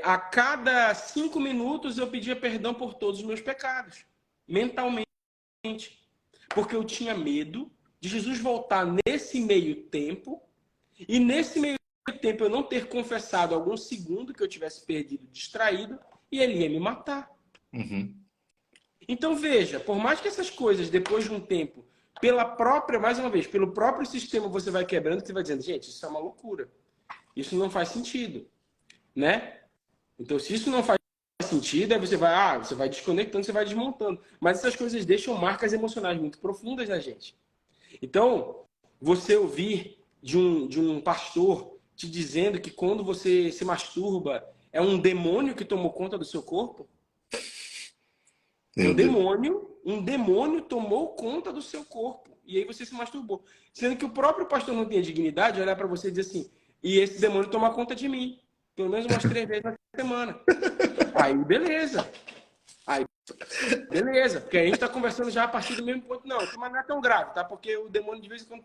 a cada 5 minutos eu pedia perdão por todos os meus pecados, mentalmente. Porque eu tinha medo de Jesus voltar nesse meio tempo e nesse meio tempo eu não ter confessado algum segundo que eu tivesse perdido, distraído, e ele ia me matar.
Uhum.
Então veja, por mais que essas coisas, depois de um tempo, pela própria, mais uma vez, pelo próprio sistema você vai quebrando, você vai dizendo, gente, isso é uma loucura. Isso não faz sentido, né? Então, se isso não faz sentido, aí você vai desconectando, você vai desmontando. Mas essas coisas deixam marcas emocionais muito profundas na gente. Então, você ouvir de um pastor te dizendo que quando você se masturba é um demônio que tomou conta do seu corpo, um demônio tomou conta do seu corpo. E aí você se masturbou. Sendo que o próprio pastor não tinha dignidade de olhar para você e dizer assim, e esse demônio toma conta de mim. Pelo menos umas 3 vezes na semana. Aí, beleza. Porque a gente está conversando já a partir do mesmo ponto. Não, mas não é tão grave, tá? Porque o demônio de vez em quando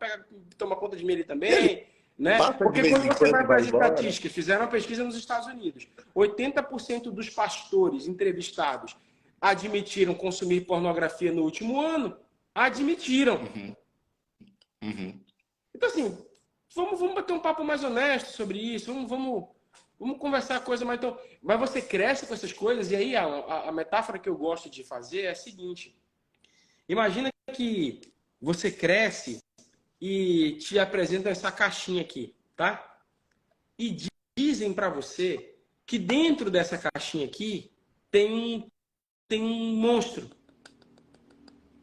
toma conta de mim ele também, né? Porque quando você vai para as estatísticas, fizeram uma pesquisa nos Estados Unidos, 80% dos pastores entrevistados admitiram consumir pornografia no último ano. Admitiram. Então, assim, vamos bater um papo mais honesto sobre isso. Vamos conversar coisa mais... Então, mas você cresce com essas coisas, e aí a metáfora que eu gosto de fazer é a seguinte. Imagina que você cresce e te apresentam essa caixinha aqui, tá? E dizem para você que dentro dessa caixinha aqui tem um monstro,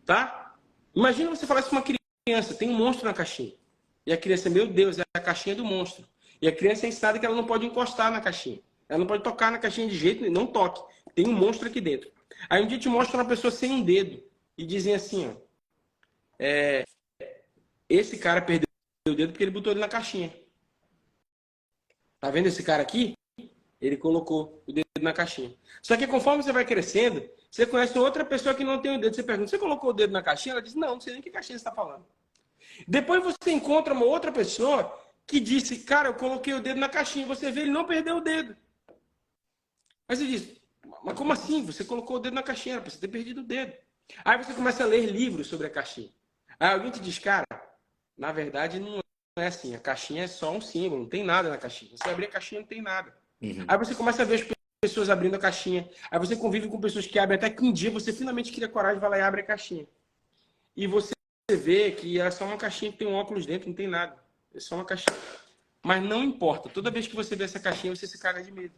tá? Imagina você falar isso para uma criança, tem um monstro na caixinha. E a criança, meu Deus, é a caixinha do monstro. E a criança é ensinada que ela não pode encostar na caixinha. Ela não pode tocar na caixinha de jeito nenhum, não toque. Tem um monstro aqui dentro. Aí um dia te mostra uma pessoa sem um dedo e dizem assim, ó, esse cara perdeu o dedo porque ele botou ele na caixinha. Tá vendo esse cara aqui? Ele colocou o dedo na caixinha. Só que conforme você vai crescendo, você conhece outra pessoa que não tem o dedo. Você pergunta, você colocou o dedo na caixinha? Ela diz, não sei nem que caixinha você está falando. Depois você encontra uma outra pessoa que disse, cara, eu coloquei o dedo na caixinha. Você vê, ele não perdeu o dedo. Aí você diz, mas como assim? Você colocou o dedo na caixinha, era pra você ter perdido o dedo. Aí você começa a ler livros sobre a caixinha. Aí alguém te diz, cara, na verdade não é assim. A caixinha é só um símbolo, não tem nada na caixinha. Você abrir a caixinha, não tem nada. Aí você começa a ver as pessoas abrindo a caixinha. Aí você convive com pessoas que abrem, até que um dia você finalmente cria coragem, vai lá e abre a caixinha. E você vê que é só uma caixinha que tem um óculos dentro, não tem nada. É só uma caixinha. Mas não importa. Toda vez que você vê essa caixinha, você se caga de medo.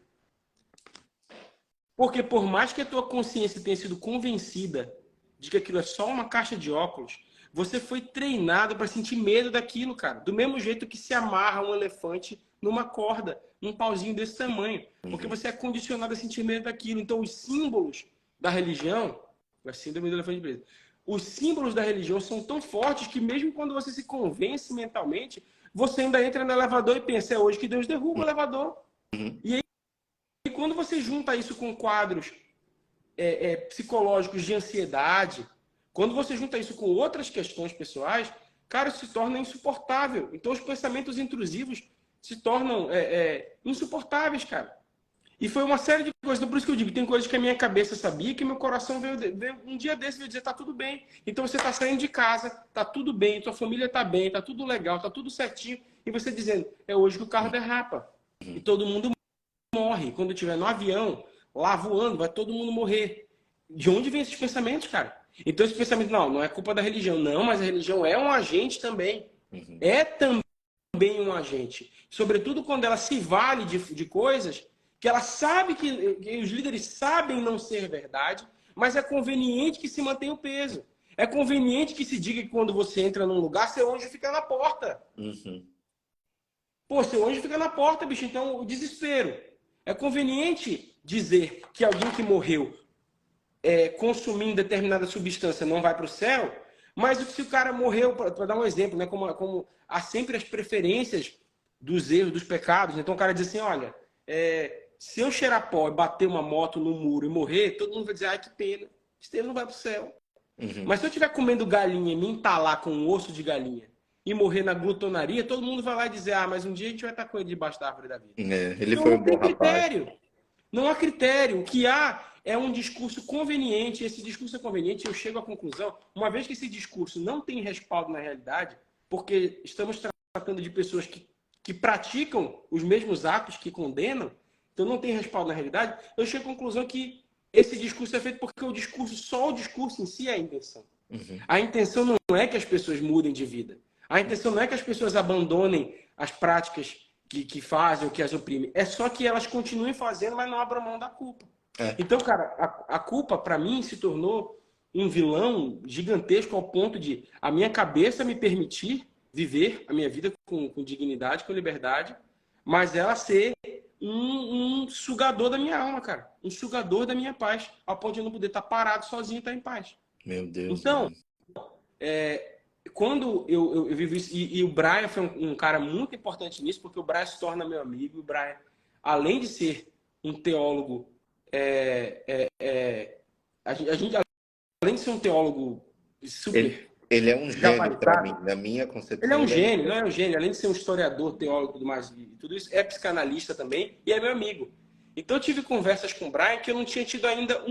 Porque por mais que a tua consciência tenha sido convencida de que aquilo é só uma caixa de óculos, você foi treinado para sentir medo daquilo, cara. Do mesmo jeito que se amarra um elefante numa corda, num pauzinho desse tamanho. Porque você é condicionado a sentir medo daquilo. Então os símbolos da religião, a síndrome do elefante preso, os símbolos da religião são tão fortes que mesmo quando você se convence mentalmente, você ainda entra no elevador e pensa, é hoje que Deus derruba o elevador. E aí, quando você junta isso com quadros psicológicos de ansiedade, quando você junta isso com outras questões pessoais, cara, isso se torna insuportável. Então os pensamentos intrusivos se tornam insuportáveis, cara. E foi uma série de coisas. Então, por isso que eu digo, tem coisas que a minha cabeça sabia, que meu coração veio um dia desse veio dizer, tá tudo bem. Então você tá saindo de casa, tá tudo bem, tua família tá bem, tá tudo legal, tá tudo certinho. E você dizendo, é hoje que o carro derrapa. E todo mundo morre. Quando estiver no avião, lá voando, vai todo mundo morrer. De onde vem esses pensamentos, cara? Então esse pensamento, não é culpa da religião. Não, mas a religião é um agente também. É também um agente. Sobretudo quando ela se vale de coisas que ela sabe que os líderes sabem não ser verdade, mas é conveniente que se mantenha o peso. É conveniente que se diga que quando você entra num lugar, seu anjo fica na porta. Pô, seu anjo fica na porta, bicho. Então, o desespero. É conveniente dizer que alguém que morreu consumindo determinada substância não vai para o céu, mas se o cara morreu, para dar um exemplo, né, como há sempre as preferências dos erros, dos pecados. Então o cara diz assim, olha, se eu cheirar pó e bater uma moto no muro e morrer, todo mundo vai dizer, ai que pena, esse não vai para o céu. Mas se eu estiver comendo galinha e me entalar com um osso de galinha e morrer na glutonaria, todo mundo vai lá dizer, ah, mas um dia a gente vai estar com ele debaixo da árvore da vida.
Ele
Então
foi
não
um bom
tem
rapaz.
critério. Não há critério. O que há é um discurso conveniente. Esse discurso é conveniente. Eu chego à conclusão, uma vez que esse discurso não tem respaldo na realidade, porque estamos tratando de pessoas que praticam os mesmos atos que condenam, então não tem respaldo na realidade, eu chego à conclusão que esse discurso é feito porque só o discurso em si é a intenção. A intenção não é que as pessoas mudem de vida. A intenção não é que as pessoas abandonem as práticas que fazem ou que as oprimem. É só que elas continuem fazendo, mas não abram mão da culpa. Então, cara, a culpa, para mim, se tornou um vilão gigantesco ao ponto de a minha cabeça me permitir viver a minha vida com dignidade, com liberdade, mas ela ser um sugador da minha alma, cara. Um sugador da minha paz, ao ponto de eu não poder estar parado sozinho e estar em paz.
Meu Deus,
Então,
mano.
quando eu vivi isso, e o Brian foi um cara muito importante nisso, porque o Brian se torna meu amigo. O Brian, além de ser um teólogo, a gente, além de ser um teólogo super
Ele é um gênio para mim.
gabaritado,
Na minha
ele é
concepção,
um
ele é um
gênio, não
gênio.
é um gênio, além de ser um historiador, teólogo e tudo mais, e tudo isso, é psicanalista também e é meu amigo. Então eu tive conversas com o Brian que eu não tinha tido ainda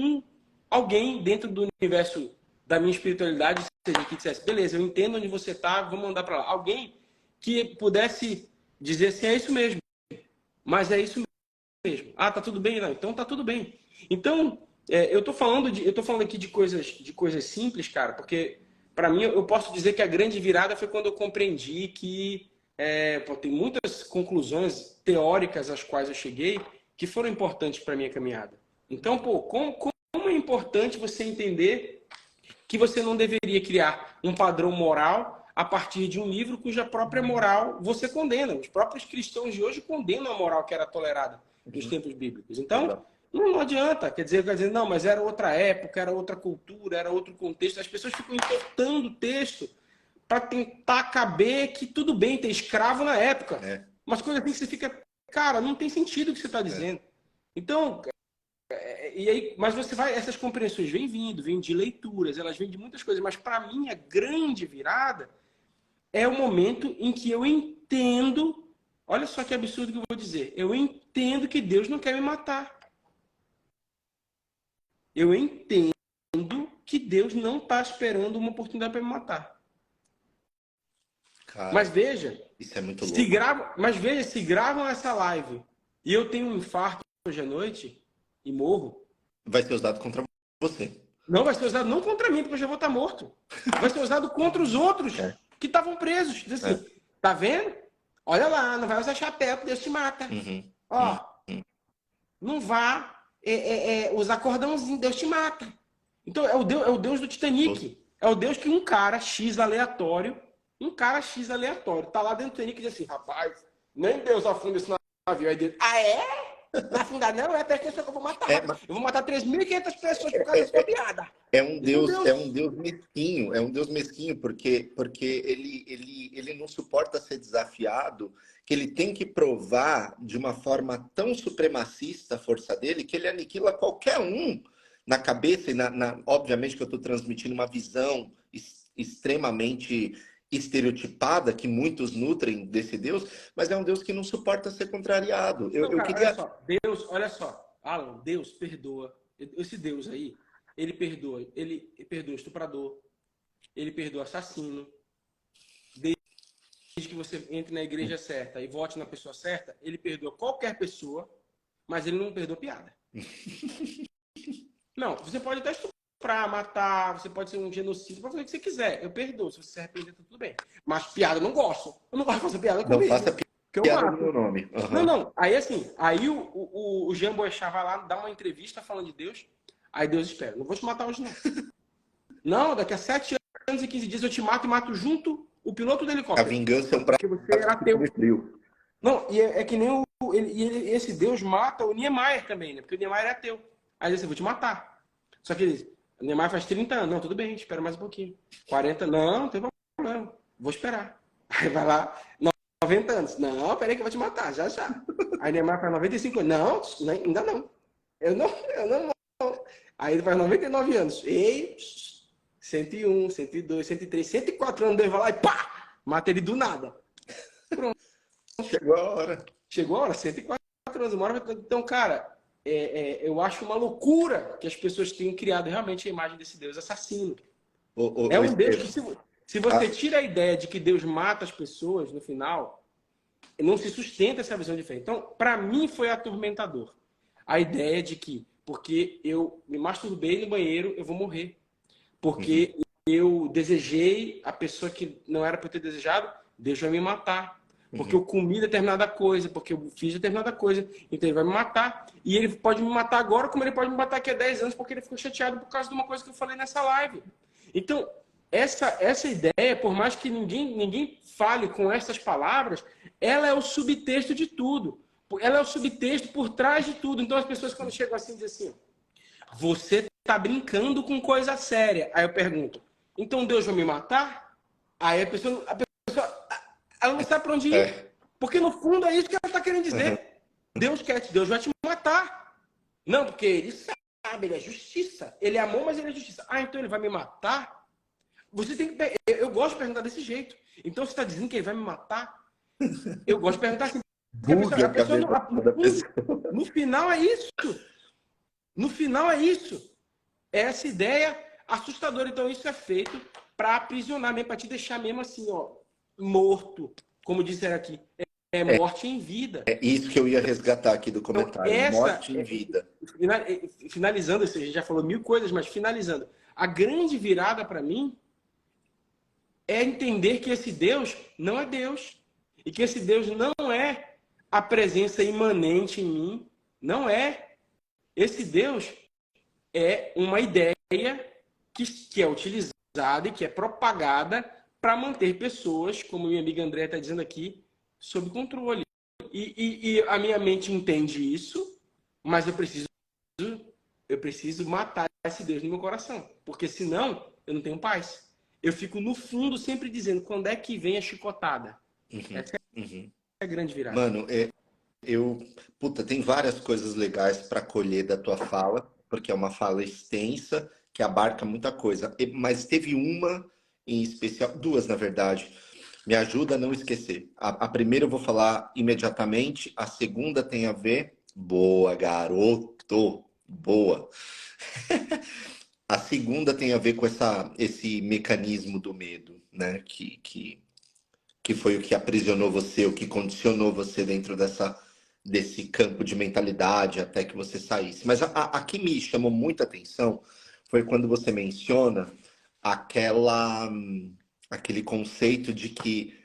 alguém dentro do universo da minha espiritualidade, seja, que dissesse, beleza, eu entendo onde você está, vamos mandar para lá. Alguém que pudesse dizer assim, é isso mesmo, mas é isso mesmo. Ah, tá tudo bem? Não, então tá tudo bem. Então, eu tô falando aqui de coisas simples, cara, porque para mim eu posso dizer que a grande virada foi quando eu compreendi que tem muitas conclusões teóricas às quais eu cheguei que foram importantes para minha caminhada. Então, pô, como é importante você entender que você não deveria criar um padrão moral a partir de um livro cuja própria moral você condena. Os próprios cristãos de hoje condenam a moral que era tolerada nos tempos bíblicos. Então,
Exato.
não adianta. Quer dizer, não, mas era outra época, era outra cultura, era outro contexto. As pessoas ficam importando o texto para tentar caber que tudo bem ter escravo na época. Mas coisa assim que você fica, cara, não tem sentido o que você está dizendo. Então, e aí, mas você vai, essas compreensões vêm de leituras, elas vêm de muitas coisas, mas para mim a grande virada é o momento em que eu entendo, olha só que absurdo que eu vou dizer, eu entendo que Deus não quer me matar. Eu entendo que Deus não está esperando uma oportunidade para me matar.
Cara,
Mas veja,
isso é muito louco.
se gravam essa live e eu tenho um infarto hoje à noite e morro,
Vai ser usado contra você.
não vai ser usado não contra mim, porque eu já vou estar morto. Vai ser usado contra os outros que estavam presos. Diz assim, tá vendo? Olha lá, não vai usar chapéu, que Deus te mata. Ó, não vá usar cordãozinho, Deus te mata. Então é o Deus do Titanic. É o Deus que um cara X aleatório, tá lá dentro do Titanic e diz assim, rapaz, nem Deus afunda esse navio. Aí Deus, ah é? Não afundar não? Presta atenção que eu vou matar. Eu vou matar 3.500 pessoas por causa dessa piada.
É um Deus mesquinho, porque ele não suporta ser desafiado, que ele tem que provar de uma forma tão supremacista a força dele que ele aniquila qualquer um na cabeça e obviamente que eu estou transmitindo uma visão extremamente estereotipada que muitos nutrem desse Deus, mas é um Deus que não suporta ser contrariado.
Não,
Eu
cara,
queria...
olha só, Alan, Deus perdoa. Esse Deus aí, ele perdoa estuprador, ele perdoa assassino. Desde que você entre na igreja certa e vote na pessoa certa, ele perdoa qualquer pessoa, mas ele não perdoa piada. Não, você pode até estuprar, matar, você pode ser um genocídio, pode fazer o que você quiser. Eu perdoo, se você se arrepender, tá tudo bem. Mas piada eu não gosto. Eu não gosto de fazer piada
Não
comigo.
faça
Que eu
piada no
mato.
meu nome. Uhum.
Não. Aí assim, aí o Jean Boechat vai lá, dá uma entrevista falando de Deus. Aí Deus espera. Não vou te matar hoje, não. Não, daqui a 7 anos e 15 dias eu te mato e mato junto o piloto do
A
helicóptero.
vingança é um prato
Porque você era ateu.
frio.
Não, e é que nem esse Deus mata o Niemeyer também, né? Porque o Niemeyer é ateu. Aí ele diz, eu vou te matar. Só que o Niemeyer faz 30 anos. Não, tudo bem, espera mais um pouquinho. 40, não tem problema. Vou esperar. Aí vai lá, 90 anos. Não, peraí que eu vou te matar, já. Aí Niemeyer faz 95 anos. Não, ainda não. Eu não. Aí ele faz 99 anos. Ei, 101, 102, 103, 104 anos, Deus vai lá e pá! Mata ele do nada. Pronto.
Chegou a hora.
Chegou a hora, 104 anos. Uma hora... Então, cara, eu acho uma loucura que as pessoas tenham criado realmente a imagem desse Deus assassino. É um Deus que, se você tira a ideia de que Deus mata as pessoas no final, não se sustenta essa visão diferente. Então, para mim, foi atormentador. A ideia de que, porque eu me masturbei no banheiro, eu vou morrer. Porque eu desejei a pessoa que não era para eu ter desejado, Deus vai me matar. Porque eu comi determinada coisa, porque eu fiz determinada coisa, então ele vai me matar. E ele pode me matar agora, como ele pode me matar daqui a 10 anos, porque ele ficou chateado por causa de uma coisa que eu falei nessa live. Então, essa ideia, por mais que ninguém fale com essas palavras, ela é o subtexto de tudo. Ela é o subtexto por trás de tudo. Então, as pessoas, quando chegam assim, dizem assim, você está brincando com coisa séria. Aí eu pergunto, então Deus vai me matar? Aí a pessoa ela não sabe para onde ir. Porque no fundo é isso que ela está querendo dizer. Deus vai te matar. Não, porque ele sabe, ele é justiça. Ele é amor, mas ele é justiça. Ah, então ele vai me matar? Você tem que... Eu gosto de perguntar desse jeito. Então você está dizendo que ele vai me matar? Eu gosto de perguntar assim. No final é isso. No final é isso. É essa ideia assustadora. Então isso é feito para aprisionar mesmo, para te deixar mesmo assim, ó, morto. Como disseram aqui. É morte em vida.
É isso que eu ia resgatar aqui do comentário. Então, morte em vida.
Finalizando, a gente já falou 1000 coisas, mas finalizando. A grande virada para mim é entender que esse Deus não é Deus. E que esse Deus não é a presença imanente em mim. Não é. Esse Deus é uma ideia que é utilizada e que é propagada para manter pessoas, como minha amiga Andréa está dizendo aqui, sob controle. E a minha mente entende isso, mas eu preciso matar esse Deus no meu coração. Porque senão eu não tenho paz. Eu fico no fundo sempre dizendo, quando é que vem a chicotada? Essa é a grande virada.
Mano, tem várias coisas legais para colher da tua fala, porque é uma fala extensa, que abarca muita coisa. Mas teve uma em especial, duas na verdade. Me ajuda a não esquecer. A primeira eu vou falar imediatamente, a segunda tem a ver... Boa, garoto! Boa! A segunda tem a ver com esse mecanismo do medo, né? Que foi o que aprisionou você, o que condicionou você dentro desse campo de mentalidade até que você saísse. Mas a que me chamou muita atenção foi quando você menciona aquele conceito de que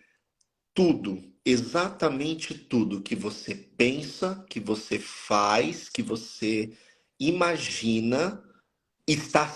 tudo, exatamente tudo que você pensa, que você faz, que você imagina, está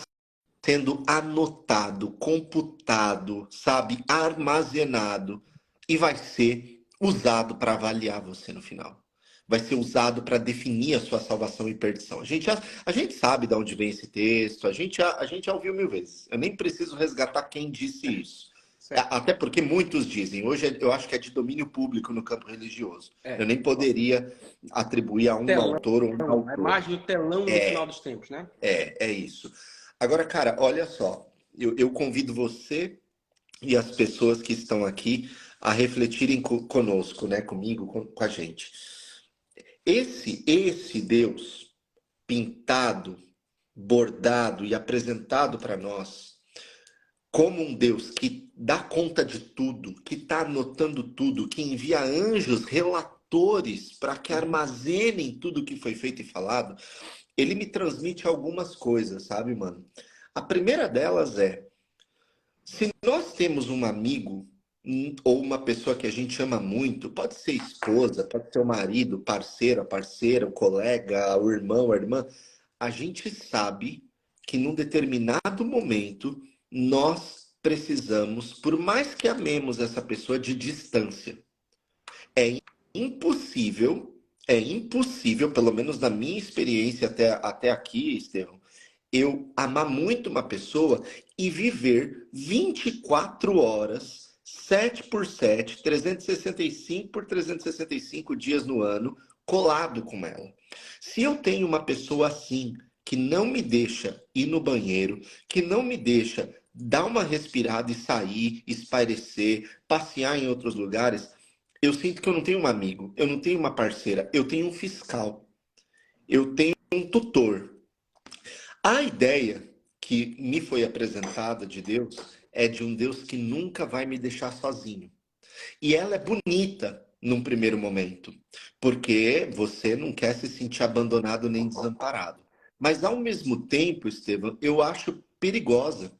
sendo anotado, computado, sabe, armazenado e vai ser usado para avaliar você no final. Vai ser usado para definir a sua salvação e perdição. A gente sabe de onde vem esse texto, a gente já ouviu 1000 vezes. Eu nem preciso resgatar quem disse isso. Até porque muitos dizem, hoje eu acho que é de domínio público no campo religioso. Eu nem poderia atribuir a um autor ou um autor.
A imagem do telão no final dos tempos, né?
É isso. Agora, cara, olha só. Eu convido você e as pessoas que estão aqui a refletirem conosco, né? Comigo, com a gente. Esse Deus pintado, bordado e apresentado para nós como um Deus que dá conta de tudo, que está anotando tudo, que envia anjos relatores para que armazenem tudo que foi feito e falado, ele me transmite algumas coisas, sabe, mano? A primeira delas é, se nós temos um amigo ou uma pessoa que a gente ama muito, pode ser esposa, pode ser o marido, parceiro, a parceira, o colega, o irmão, a irmã, a gente sabe que num determinado momento nós precisamos, por mais que amemos essa pessoa, de distância. É impossível, é impossível, pelo menos na minha experiência até aqui, Estevão, eu amar muito uma pessoa e viver 24 horas, 7 por 7, 365 por 365 dias no ano, colado com ela. Se eu tenho uma pessoa assim, que não me deixa ir no banheiro, que não me deixa dar uma respirada e sair, espairecer, passear em outros lugares, eu sinto que eu não tenho um amigo, eu não tenho uma parceira, eu tenho um fiscal, eu tenho um tutor. A ideia que me foi apresentada de Deus é de um Deus que nunca vai me deixar sozinho. E ela é bonita num primeiro momento, porque você não quer se sentir abandonado nem desamparado. Mas ao mesmo tempo, Estevam, eu acho perigosa,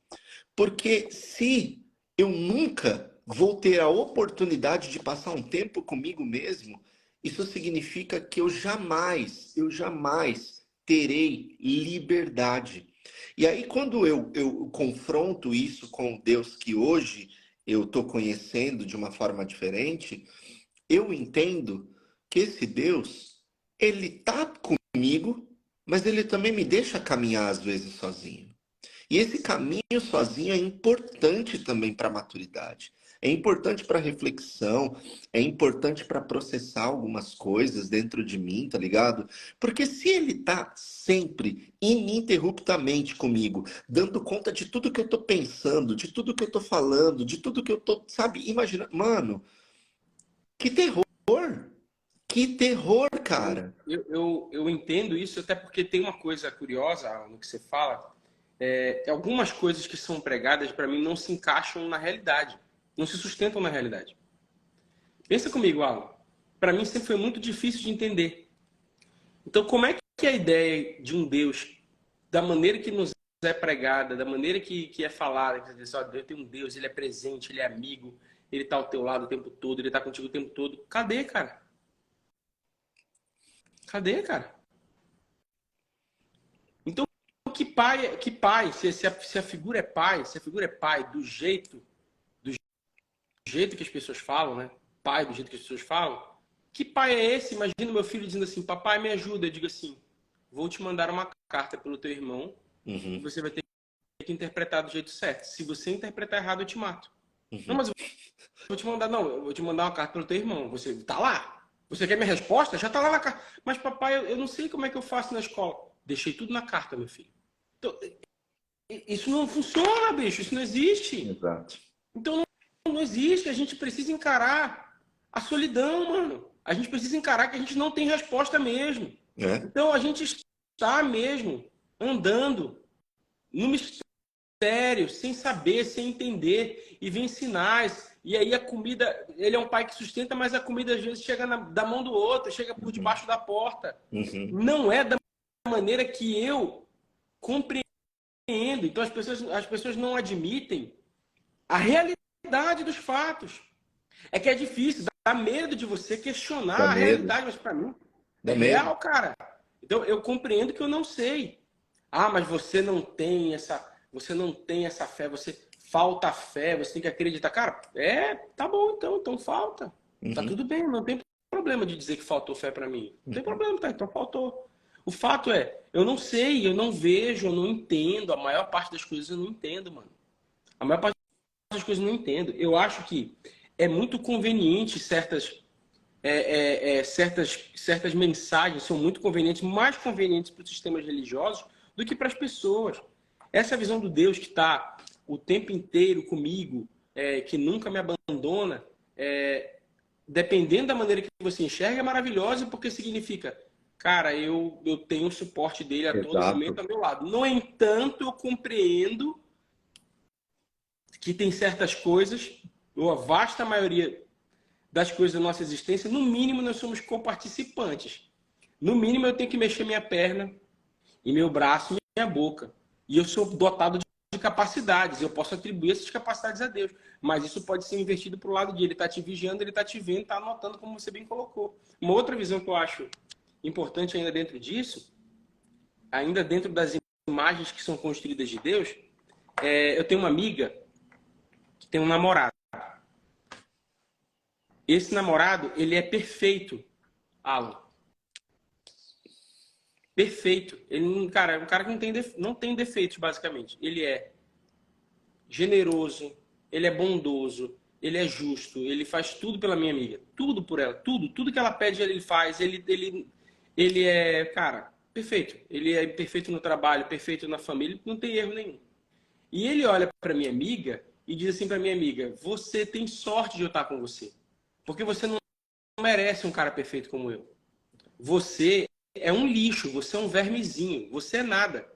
porque se eu nunca vou ter a oportunidade de passar um tempo comigo mesmo, isso significa que eu jamais terei liberdade. E aí, quando eu confronto isso com o Deus que hoje eu estou conhecendo de uma forma diferente, eu entendo que esse Deus, ele tá comigo, mas ele também me deixa caminhar às vezes sozinho. E esse caminho sozinho é importante também para a maturidade. É importante para reflexão, é importante para processar algumas coisas dentro de mim, tá ligado? Porque se ele tá sempre, ininterruptamente comigo, dando conta de tudo que eu tô pensando, de tudo que eu tô falando, de tudo que eu tô, sabe, imaginando. Mano, que terror! Que terror, cara!
Eu entendo isso, até porque tem uma coisa curiosa no que você fala. Algumas coisas que são pregadas, para mim, não se encaixam na realidade. Não se sustentam na realidade. Pensa comigo, Alan. Para mim sempre foi muito difícil de entender. Então, como é que a ideia de um Deus, da maneira que nos é pregada, da maneira que é falada, que você diz, ó, Deus tem um Deus, ele é presente, ele é amigo, ele está ao teu lado o tempo todo, ele está contigo o tempo todo. Cadê, cara? Cadê, cara? Então, se a figura é pai, se a figura é pai do jeito que as pessoas falam, né? Pai do jeito que as pessoas falam, que pai é esse? Imagina meu filho dizendo assim, papai, me ajuda. Eu digo assim, vou te mandar uma carta pelo teu irmão e
Uhum,
você vai ter que interpretar do jeito certo. Se você interpretar errado, eu te mato. Não,
uhum.
mas eu vou te mandar, não, eu vou te mandar uma carta pelo teu irmão. Você tá lá? Você quer minha resposta? Já tá lá na carta. Mas papai, eu não sei como é que eu faço na escola. Deixei tudo na carta, meu filho. Então, isso não funciona, bicho. Isso não existe.
Exato.
Então não existe. A gente precisa encarar a solidão, mano. A gente precisa encarar que a gente não tem resposta mesmo.
É?
Então a gente está mesmo andando no mistério, sem saber, sem entender, e vem sinais. E aí a comida, ele é um pai que sustenta, mas a comida às vezes chega da mão do outro, chega por
Uhum,
debaixo da porta.
uhum.
Não é da maneira que eu compreendo. Então as pessoas não admitem a realidade dos fatos. É que é difícil, dá medo de você questionar
Dá
a
medo.
realidade, mas para mim é
Dá medo.
real, cara. Então eu compreendo que eu não sei. Ah, mas você não tem essa fé, você falta fé, você tem que acreditar. Cara, tá bom então falta. Tá
Uhum,
tudo bem, não tem problema de dizer que faltou fé para mim. Não tem
uhum,
problema, tá? Então faltou. O fato é, eu não sei, eu não vejo, eu não entendo. A maior parte das coisas eu não entendo, mano. A maior parte das coisas eu não entendo. Eu acho que é muito conveniente certas mensagens são muito convenientes, mais convenientes para os sistemas religiosos do que para as pessoas. Essa visão do Deus que está o tempo inteiro comigo, que nunca me abandona, dependendo da maneira que você enxerga, é maravilhosa, porque significa, cara, eu tenho o suporte dele a todo momento
Exato.
ao meu lado. No entanto, eu compreendo que tem certas coisas, ou a vasta maioria das coisas da nossa existência, no mínimo nós somos coparticipantes. No mínimo eu tenho que mexer minha perna, e meu braço e minha boca. E eu sou dotado de capacidades, eu posso atribuir essas capacidades a Deus. Mas isso pode ser invertido para o lado de ele está te vigiando, ele está te vendo, está anotando, como você bem colocou. Uma outra visão que eu acho importante ainda dentro disso, ainda dentro das imagens que são construídas de Deus, eu tenho uma amiga que tem um namorado. Esse namorado, ele é perfeito, Alan. Perfeito. Ele, cara, é um cara que não tem defeitos, basicamente. Ele é generoso, ele é bondoso, ele é justo, ele faz tudo pela minha amiga. Tudo por ela. Tudo que ela pede, ele faz. Ele é, cara, perfeito. Ele é perfeito no trabalho, perfeito na família, não tem erro nenhum. E ele olha para minha amiga e diz assim para minha amiga: você tem sorte de eu estar com você. Porque você não merece um cara perfeito como eu. Você é um lixo, você é um vermezinho, você é nada.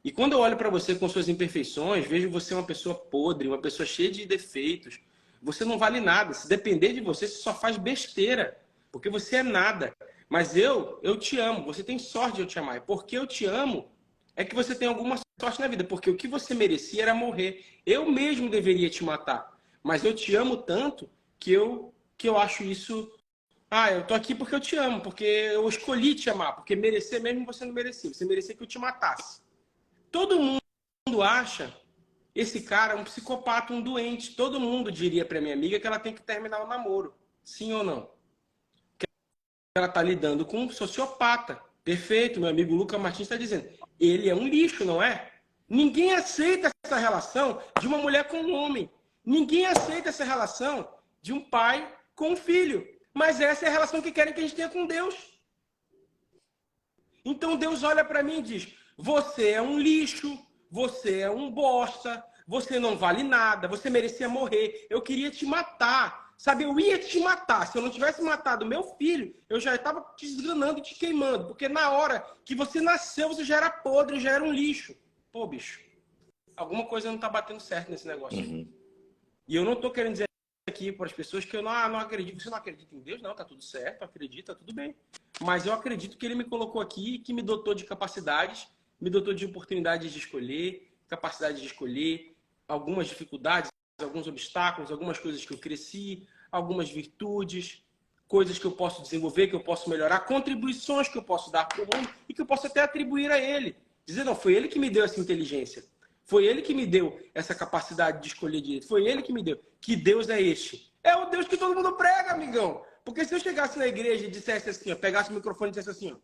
E quando eu olho para você com suas imperfeições, vejo você uma pessoa podre, uma pessoa cheia de defeitos. Você não vale nada. Se depender de você, você só faz besteira. Porque você é nada. Mas eu te amo. Você tem sorte de eu te amar. E porque eu te amo, é que você tem alguma sorte na vida. Porque o que você merecia era morrer. Eu mesmo deveria te matar. Mas eu te amo tanto que eu acho isso. Ah, eu tô aqui porque eu te amo. Porque eu escolhi te amar. Porque merecer mesmo você não merecia. Você merecia que eu te matasse. Todo mundo acha esse cara um psicopata, um doente. Todo mundo diria para minha amiga que ela tem que terminar o namoro. Sim ou não? Que ela está lidando com um sociopata. Perfeito, meu amigo Lucas Martins está dizendo. Ele é um lixo, não é? Ninguém aceita essa relação de uma mulher com um homem. Ninguém aceita essa relação de um pai com um filho. Mas essa é a relação que querem que a gente tenha com Deus. Então Deus olha para mim e diz: você é um lixo, você é um bosta, você não vale nada, você merecia morrer. Eu queria te matar, sabe? Eu ia te matar. Se eu não tivesse matado meu filho, eu já estava te esganando e te queimando, porque na hora que você nasceu, você já era podre, já era um lixo. Pô, bicho, alguma coisa não está batendo certo nesse negócio.
Uhum.
E eu não estou querendo dizer aqui para as pessoas que eu não acredito. Você não acredita em Deus? Não, tá tudo certo, acredita, tudo bem. Mas eu acredito que ele me colocou aqui, que me dotou de capacidades, me dotou de oportunidades de escolher, capacidade de escolher, algumas dificuldades, alguns obstáculos, algumas coisas que eu cresci, algumas virtudes, coisas que eu posso desenvolver, que eu posso melhorar, contribuições que eu posso dar para o mundo e que eu posso até atribuir a ele. Dizer, não, foi ele que me deu essa inteligência. Foi ele que me deu essa capacidade de escolher direito. Foi ele que me deu. Que Deus é este? É o Deus que todo mundo prega, amigão. Porque se eu chegasse na igreja e dissesse assim, ó, pegasse o microfone e dissesse assim, ó,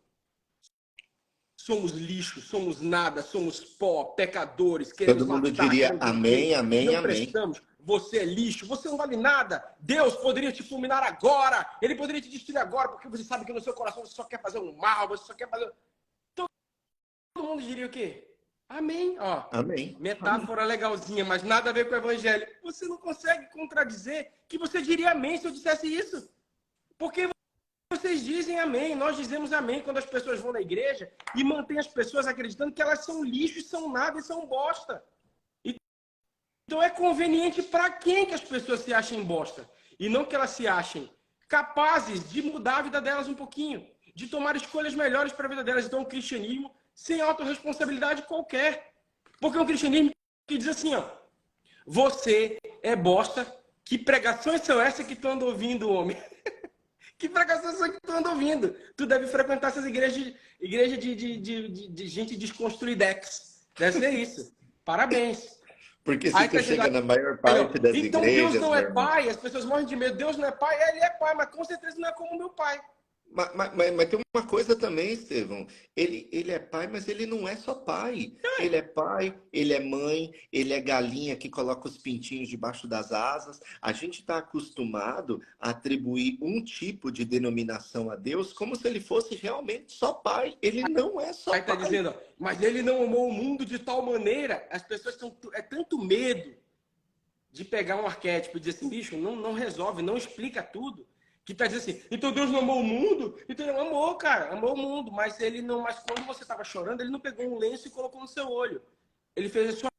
somos lixo, somos nada, somos pó, pecadores,
Todo
queremos
mundo
matar,
diria
queremos
amém,
viver,
amém,
não
amém.
prestamos, você é lixo, você não vale nada. Deus poderia te fulminar agora, ele poderia te destruir agora, porque você sabe que no seu coração você só quer fazer um mal, você só quer fazer... Todo mundo diria o quê? Amém. Ó,
Amém. Amém.
metáfora legalzinha, mas nada a ver com o evangelho. Você não consegue contradizer que você diria amém se eu dissesse isso. Porque vocês dizem amém, nós dizemos amém quando as pessoas vão na igreja e mantêm as pessoas acreditando que elas são lixo, são nada e são bosta. Então é conveniente para quem que as pessoas se achem bosta? E não que elas se achem capazes de mudar a vida delas um pouquinho, de tomar escolhas melhores para a vida delas. Então o cristianismo sem autorresponsabilidade qualquer. Porque é um cristianismo que diz assim, ó, você é bosta, que pregações são essas que tu anda ouvindo, homem? Que pregações são que tu anda ouvindo? Tu deve frequentar essas igrejas de gente desconstruidex. Deve ser isso. Parabéns.
Porque se
Aí
tu
tá dizendo
chega na maior
aí, ó,
parte das
então Deus
igrejas,
não é
meu irmão.
pai, as pessoas morrem de medo. Deus não é pai, ele é pai, mas com certeza não é como meu pai.
Mas tem uma coisa também, Estevão. Ele é pai, mas ele não é só pai. Ele é pai, ele é mãe, ele é galinha que coloca os pintinhos debaixo das asas. A gente está acostumado a atribuir um tipo de denominação a Deus como se ele fosse realmente só pai. Ele não é só
Aí tá
pai.
dizendo, ó, mas ele não amou o mundo de tal maneira, as pessoas estão, é tanto medo de pegar um arquétipo e dizer assim, bicho, não resolve, não explica tudo. Que tá dizendo assim, então Deus não amou o mundo? Então ele amou, cara, amou o mundo, mas ele não, mas quando você estava chorando, ele não pegou um lenço e colocou no seu olho. Ele fez a sua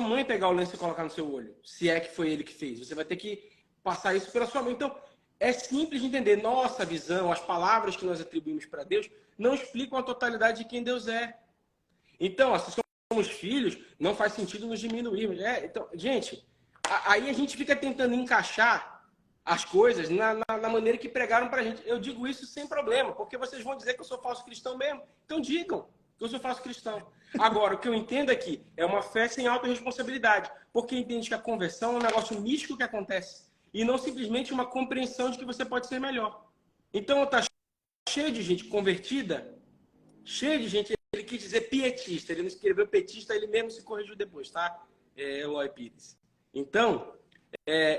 mãe pegar o lenço e colocar no seu olho, se é que foi ele que fez. Você vai ter que passar isso pela sua mãe. Então, é simples de entender. Nossa visão, as palavras que nós atribuímos para Deus, não explicam a totalidade de quem Deus é. Então, se somos filhos, não faz sentido nos diminuirmos. Então, gente, aí a gente fica tentando encaixar as coisas na maneira que pregaram pra gente. Eu digo isso sem problema, porque vocês vão dizer que eu sou falso cristão mesmo. Então digam que eu sou falso cristão. Agora, o que eu entendo aqui é uma fé sem autorresponsabilidade, porque entende que a conversão é um negócio místico que acontece e não simplesmente uma compreensão de que você pode ser melhor. Então, tá cheio de gente convertida, cheio de gente, ele quis dizer pietista, ele não escreveu petista, ele mesmo se corrigiu depois, tá? Eloy Pires. Então,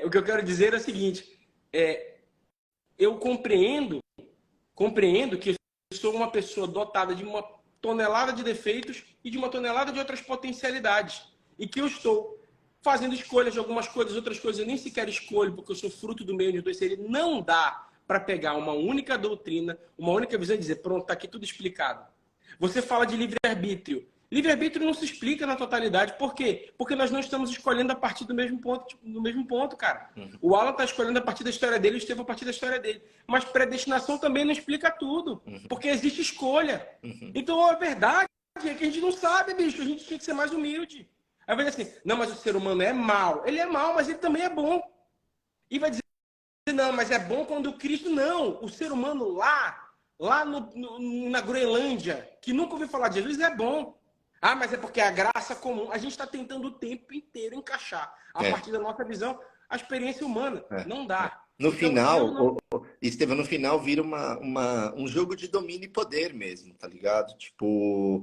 o que eu quero dizer é o seguinte, eu compreendo que eu sou uma pessoa dotada de uma tonelada de defeitos e de uma tonelada de outras potencialidades. E que eu estou fazendo escolhas de algumas coisas, outras coisas eu nem sequer escolho, porque eu sou fruto do meio de dois seres. Não dá para pegar uma única doutrina, uma única visão e dizer, pronto, está aqui tudo explicado. Você fala de livre-arbítrio. Livre-arbítrio não se explica na totalidade. Por quê? Porque nós não estamos escolhendo a partir do mesmo ponto, cara. O Alan está escolhendo a partir da história dele, o Estevão a partir da história dele. Mas predestinação também não explica tudo. Porque existe escolha. Então, a verdade é que a gente não sabe, bicho. A gente tinha que ser mais humilde. Aí vai dizer assim, não, mas o ser humano é mau. Ele é mau, mas ele também é bom. E vai dizer, não, mas é bom quando o Cristo... Não, o ser humano lá na Groenlândia, que nunca ouviu falar de Jesus, é bom. Ah, mas é porque a graça comum. A gente está tentando o tempo inteiro encaixar, a partir da nossa visão, a experiência humana. Não dá.
No final, Estevão, no final vira um jogo de domínio e poder mesmo, tá ligado? Tipo,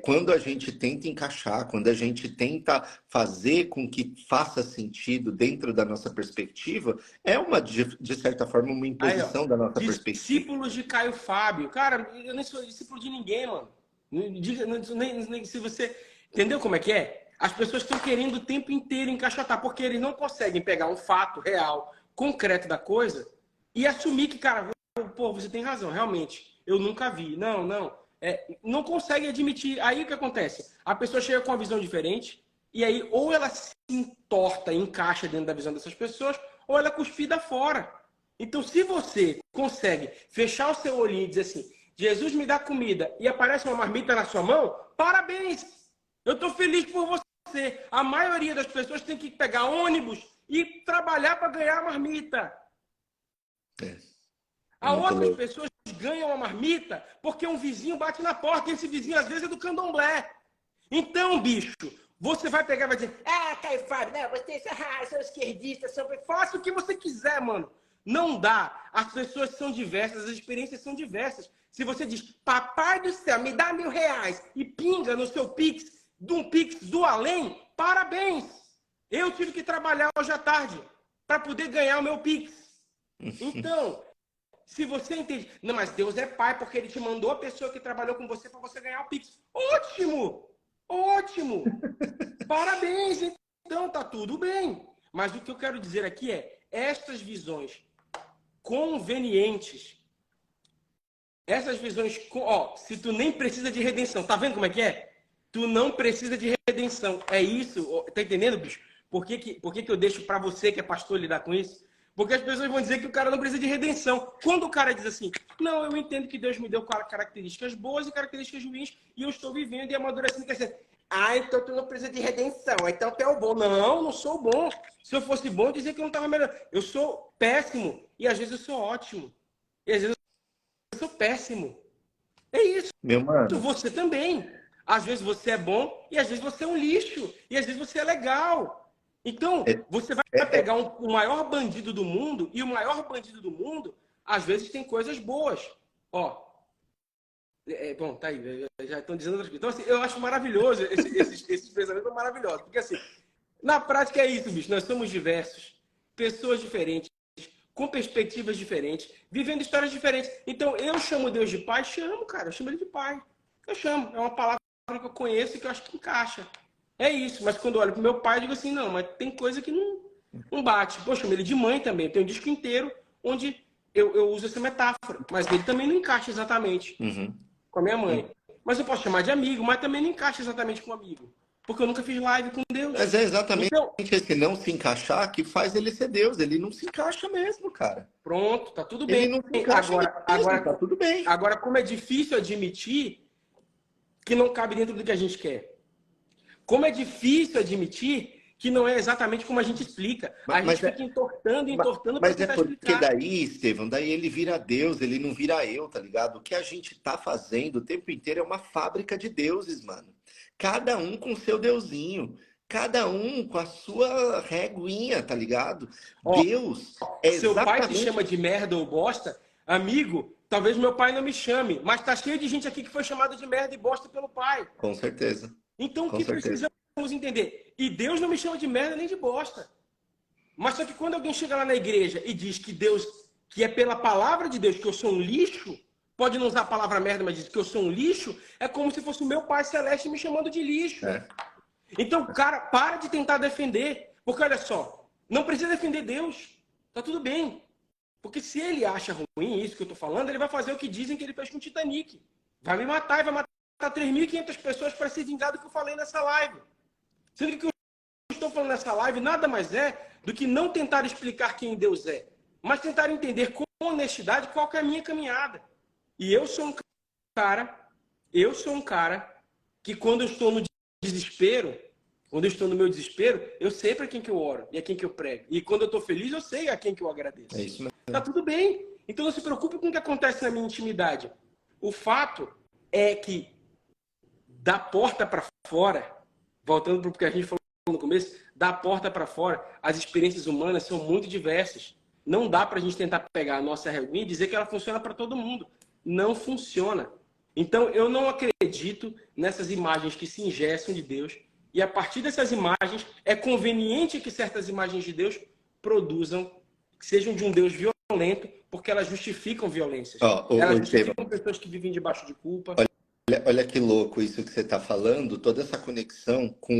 quando a gente tenta encaixar, quando a gente tenta fazer com que faça sentido dentro da nossa perspectiva, de certa forma, uma imposição da nossa perspectiva.
Discípulos de Caio Fábio. Cara, eu nem sou discípulo de ninguém, mano. Nem se você... Entendeu como é que é? As pessoas estão querendo o tempo inteiro encaixotar, porque eles não conseguem pegar um fato real, concreto da coisa e assumir que, cara, pô, você tem razão, realmente, eu nunca vi. Não consegue admitir. Aí o que acontece? A pessoa chega com uma visão diferente e aí ou ela se entorta e encaixa dentro da visão dessas pessoas ou ela é cuspida fora. Então, se você consegue fechar o seu olhinho e dizer assim, Jesus me dá comida e aparece uma marmita na sua mão, parabéns! Eu estou feliz por você. A maioria das pessoas tem que pegar ônibus e trabalhar para ganhar a marmita. Outras pessoas ganham a marmita porque um vizinho bate na porta e esse vizinho às vezes é do candomblé. Então, bicho, você vai pegar e vai dizer, Caio Fábio, né? Você são esquerdistas, faça o que você quiser, mano. Não dá. As pessoas são diversas, as experiências são diversas. Se você diz, papai do céu, me dá R$1.000 e pinga no seu Pix, de um Pix do além, parabéns. Eu tive que trabalhar hoje à tarde para poder ganhar o meu Pix. Então, se você entende... Não, mas Deus é pai porque ele te mandou a pessoa que trabalhou com você para você ganhar o Pix. Ótimo! Ótimo! Parabéns! Então, tá tudo bem. Mas o que eu quero dizer aqui é, estas visões convenientes, essas visões... se tu nem precisa de redenção, tá vendo como é que é? Tu não precisa de redenção. É isso? Tá entendendo, bicho? Por que eu deixo para você, que é pastor, lidar com isso? Porque as pessoas vão dizer que o cara não precisa de redenção. Quando o cara diz assim, não, eu entendo que Deus me deu características boas e características ruins, e eu estou vivendo e amadurecendo. Quer dizer, então tu não precisa de redenção, então tu é o bom. Não sou bom. Se eu fosse bom, eu dizia que eu não estava melhor. Eu sou péssimo, e às vezes eu sou ótimo. E às vezes eu sou péssimo. É isso.
Meu mano.
Você também. Às vezes você é bom, e às vezes você é um lixo, e às vezes você é legal. Então, você vai pegar o maior bandido do mundo, e o maior bandido do mundo, às vezes, tem coisas boas. Bom, tá aí, já estão dizendo outras coisas. Então, assim, eu acho maravilhoso, esses pensamentos são maravilhosos. Porque, assim, na prática é isso, bicho. Nós somos diversos, pessoas diferentes, com perspectivas diferentes, vivendo histórias diferentes. Então, eu chamo Deus de pai? Chamo, cara. Eu chamo ele de pai. Eu chamo. É uma palavra que eu conheço e que eu acho que encaixa. É isso, mas quando eu olho pro meu pai, eu digo assim, não, mas tem coisa que não bate. Pô, eu chamo ele de mãe também. Tem um disco inteiro onde eu uso essa metáfora, mas ele também não encaixa exatamente
Uhum.
com a minha
Hum.
mãe. Mas eu posso chamar de amigo, mas também não encaixa exatamente com amigo. Porque eu nunca fiz live com Deus.
Mas é exatamente
Então,
esse não se encaixar que faz ele ser Deus. Ele não se encaixa mesmo, cara.
pronto, tá tudo
Ele
bem.
não se encaixa
Agora,
mesmo, tá
agora,
tudo bem.
agora como é difícil admitir que não cabe dentro do que a gente quer. Como é difícil admitir que não é exatamente como a gente explica. A gente
Mas é,
fica entortando, entortando para
mas é
tentar
porque
explicar.
daí, Estevão, daí ele vira Deus, ele não vira eu, tá ligado? O que a gente tá fazendo o tempo inteiro é uma fábrica de deuses, mano. Cada um com seu deusinho, cada um com a sua reguinha, tá ligado?
Ó,
Deus é
seu pai te
exatamente.
chama de merda ou bosta, amigo, talvez meu pai não me chame, mas tá cheio de gente aqui que foi chamada de merda e bosta pelo pai.
Com certeza,
Então o
com
que
certeza.
precisamos entender? E Deus não me chama de merda nem de bosta. Mas só que quando alguém chega lá na igreja e diz que Deus, que é pela palavra de Deus que eu sou um lixo, pode não usar a palavra merda, mas diz que eu sou um lixo, é como se fosse o meu pai celeste me chamando de lixo.
É,
Então, cara, para de tentar defender. Porque olha só, não precisa defender Deus. Tá tudo bem. Porque se ele acha ruim isso que eu tô falando, ele vai fazer o que dizem que ele fez com o Titanic. Vai me matar e vai matar 3.500 pessoas para se vingar do que eu falei nessa live. Sendo que o que eu estou falando nessa live nada mais é do que não tentar explicar quem Deus é, mas tentar entender com honestidade qual que é a minha caminhada. E cara, eu sou um cara que quando eu estou no desespero, quando eu estou no meu desespero, eu sei para quem que eu oro e a quem que eu prego. E quando eu estou feliz, eu sei a quem que eu
é
agradeço.
isso mesmo.
Tá tudo bem. Então não se preocupe com o que acontece na minha intimidade. O fato é que da porta para fora, voltando para o que a gente falou no começo, da porta para fora, as experiências humanas são muito diversas. Não dá para a gente tentar pegar a nossa reguinha e dizer que ela funciona para todo mundo. Não funciona. Então, eu não acredito nessas imagens que se ingessam de Deus. E a partir dessas imagens, é conveniente que certas imagens de Deus produzam, que sejam de um Deus violento, porque elas justificam violências.
Ó,
Elas
Estevão,
justificam pessoas que vivem debaixo de culpa.
olha que louco isso que você está falando, toda essa conexão com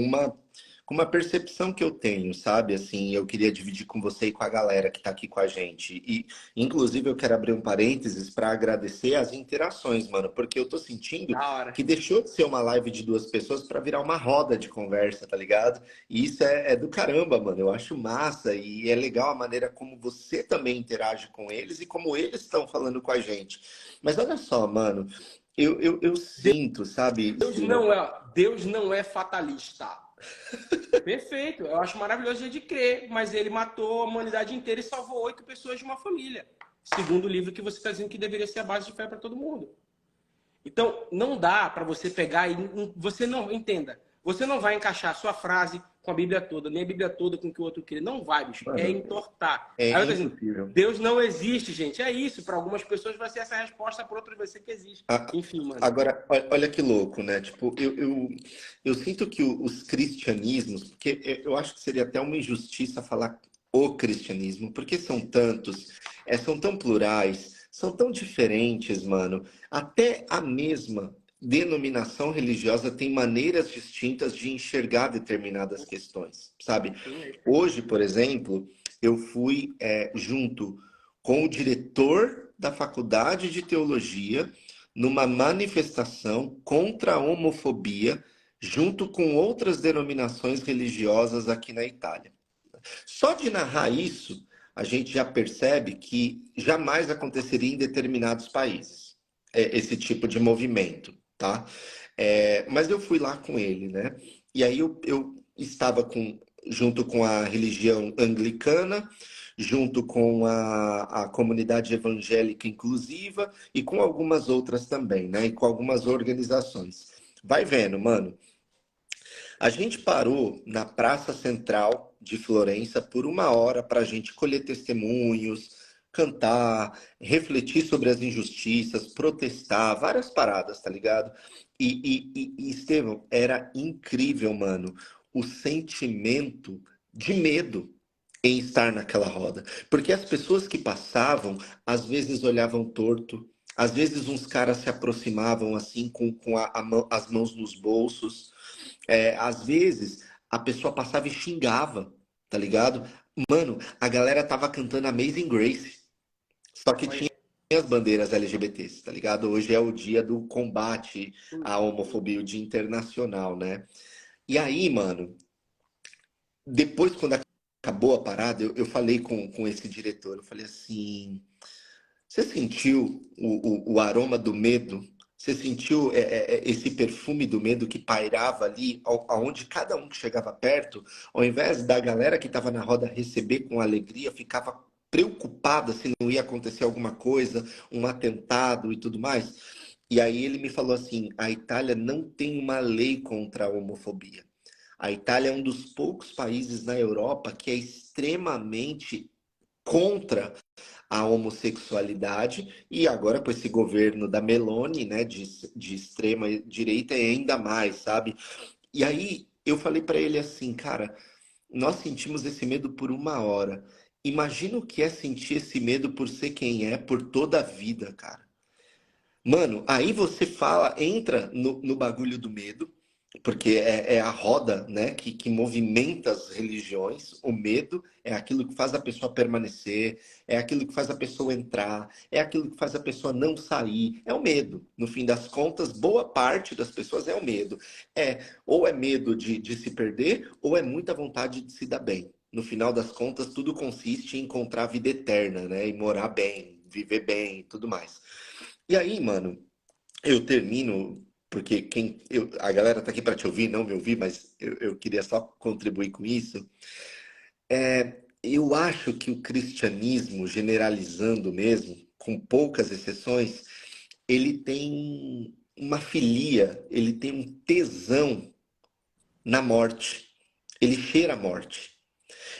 uma percepção que eu tenho, sabe? Assim, eu queria dividir com você e com a galera que está aqui com a gente. E, inclusive, eu quero abrir um parênteses para agradecer as interações, mano, porque eu tô sentindo
Da hora.
que deixou de ser uma live de duas pessoas para virar uma roda de conversa, tá ligado? E isso é do caramba, mano. Eu acho massa e é legal a maneira como você também interage com eles e como eles estão falando com a gente. Mas olha só, mano. Eu sinto, sabe, Steven?
Deus não é fatalista. Perfeito, eu acho maravilhoso dia de crer, mas ele matou a humanidade inteira e salvou 8 pessoas de uma família. Segundo o livro que você está dizendo que deveria ser a base de fé para todo mundo. Então, não dá para você pegar e você não entenda. Você não vai encaixar a sua frase com a Bíblia toda, nem a Bíblia toda com o que o outro crê. Não vai, bicho. É
Mano,
entortar.
é
Aí eu tô dizendo,
impossível.
Deus não existe, gente. É isso. Para algumas pessoas vai ser essa a resposta, para outras vai ser que existe. Enfim, mano.
Agora, olha que louco, né? Tipo, eu sinto que os cristianismos, porque eu acho que seria até uma injustiça falar o cristianismo, porque são tantos, são tão plurais, são tão diferentes, mano. Até a mesma denominação religiosa tem maneiras distintas de enxergar determinadas questões, sabe?
Sim, é isso.
Hoje, por exemplo, eu fui junto com o diretor da faculdade de teologia numa manifestação contra a homofobia, junto com outras denominações religiosas aqui na Itália. Só de narrar isso, a gente já percebe que jamais aconteceria em determinados países esse tipo de movimento, tá? Mas eu fui lá com ele, né? E aí eu estava junto com a religião anglicana, junto com a comunidade evangélica inclusiva e com algumas outras também, né? E com algumas organizações. Vai vendo, mano. A gente parou na Praça Central de Florença por 1 hora para a gente colher testemunhos, cantar, refletir sobre as injustiças, protestar, várias paradas, tá ligado? Estevão, era incrível, mano, o sentimento de medo em estar naquela roda. Porque as pessoas que passavam, às vezes olhavam torto, às vezes uns caras se aproximavam assim com as mãos nos bolsos. Às vezes a pessoa passava e xingava, tá ligado? Mano, a galera tava cantando Amazing Grace, só que tinha
Olha.
as bandeiras LGBTs, tá ligado? Hoje é o dia do combate à homofobia, o dia internacional, né? E aí, mano, depois quando acabou a parada, eu falei com esse diretor, eu falei assim, você sentiu o aroma do medo? Você sentiu esse perfume do medo que pairava ali, aonde cada um que chegava perto, ao invés da galera que estava na roda receber com alegria, ficava preocupada se não ia acontecer alguma coisa, um atentado e tudo mais? E aí ele me falou assim: a Itália não tem uma lei contra a homofobia. A Itália é um dos poucos países na Europa que é extremamente contra a homossexualidade, e agora com esse governo da Meloni, né, de extrema direita, é ainda mais, sabe? E aí eu falei para ele assim, cara, nós sentimos esse medo por uma hora. Imagina o que é sentir esse medo por ser quem é por toda a vida, cara. Mano, aí você fala, entra no bagulho do medo, porque é a roda, né, que movimenta as religiões. O medo é aquilo que faz a pessoa permanecer, é aquilo que faz a pessoa entrar, é aquilo que faz a pessoa não sair. É o medo. No fim das contas, boa parte das pessoas é o medo. Ou é medo de se perder, ou é muita vontade de se dar bem. No final das contas, tudo consiste em encontrar a vida eterna, né, e morar bem, viver bem e tudo mais. E aí, mano, eu termino, porque a galera tá aqui para te ouvir, não me ouvir, mas eu queria só contribuir com isso. Eu acho que o cristianismo, generalizando mesmo, com poucas exceções, ele tem uma filia, ele tem um tesão na morte. Ele cheira a morte.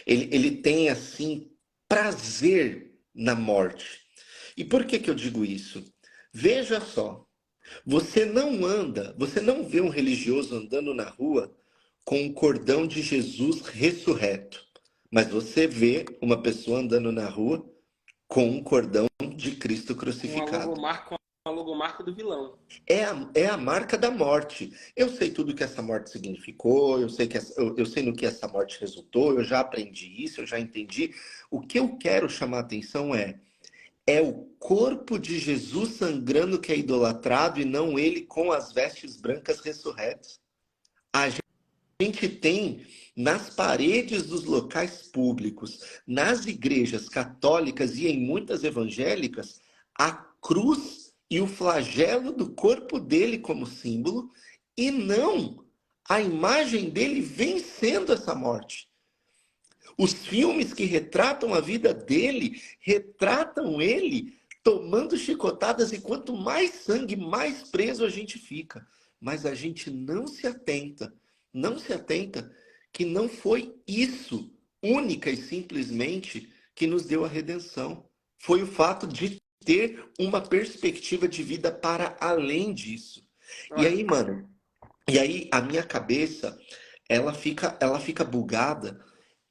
Ele tem, assim, prazer na morte. E por que que eu digo isso? Veja só. Você não vê um religioso andando na rua com um cordão de Jesus ressurreto, mas você vê uma pessoa andando na rua com um cordão de Cristo
Com a
crucificado.
logomarca, com a logomarca do vilão.
É a marca da morte. Eu sei tudo que essa morte significou, eu sei no que essa morte resultou, eu já aprendi isso, eu já entendi. O que eu quero chamar a atenção é o corpo de Jesus sangrando que é idolatrado e não ele com as vestes brancas ressurretas. A gente tem nas paredes dos locais públicos, nas igrejas católicas e em muitas evangélicas, a cruz e o flagelo do corpo dele como símbolo, e não a imagem dele vencendo essa morte. Os filmes que retratam a vida dele, retratam ele tomando chicotadas, e quanto mais sangue, mais preso a gente fica. Mas a gente não se atenta que não foi isso, única e simplesmente, que nos deu a redenção. Foi o fato de ter uma perspectiva de vida para além disso. E
Olha,
aí, mano, e aí a minha cabeça, ela fica bugada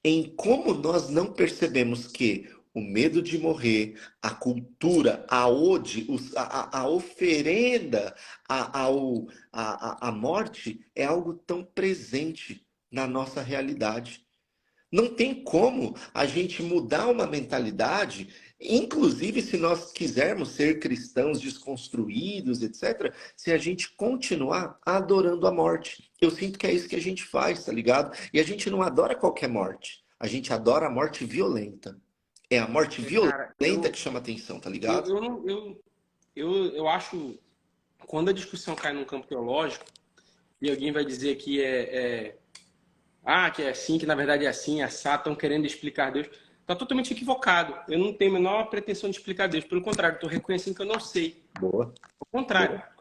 em como nós não percebemos que o medo de morrer, a cultura, a ode, a oferenda à morte é algo tão presente na nossa realidade. Não tem como a gente mudar uma mentalidade, inclusive se nós quisermos ser cristãos desconstruídos, etc., se a gente continuar adorando a morte. Eu sinto que é isso que a gente faz, tá ligado? E a gente não adora qualquer morte. A gente adora a morte violenta. É a morte
cara,
violenta que chama atenção, tá ligado?
eu, não, eu acho, quando a discussão cai num campo teológico, e alguém vai dizer que que é assim, que na verdade é assim, é assado, estão querendo explicar Deus, tá totalmente equivocado. Eu não tenho a menor pretensão de explicar Deus. Pelo contrário, estou reconhecendo que eu não sei.
Boa,
Ao contrário,
boa,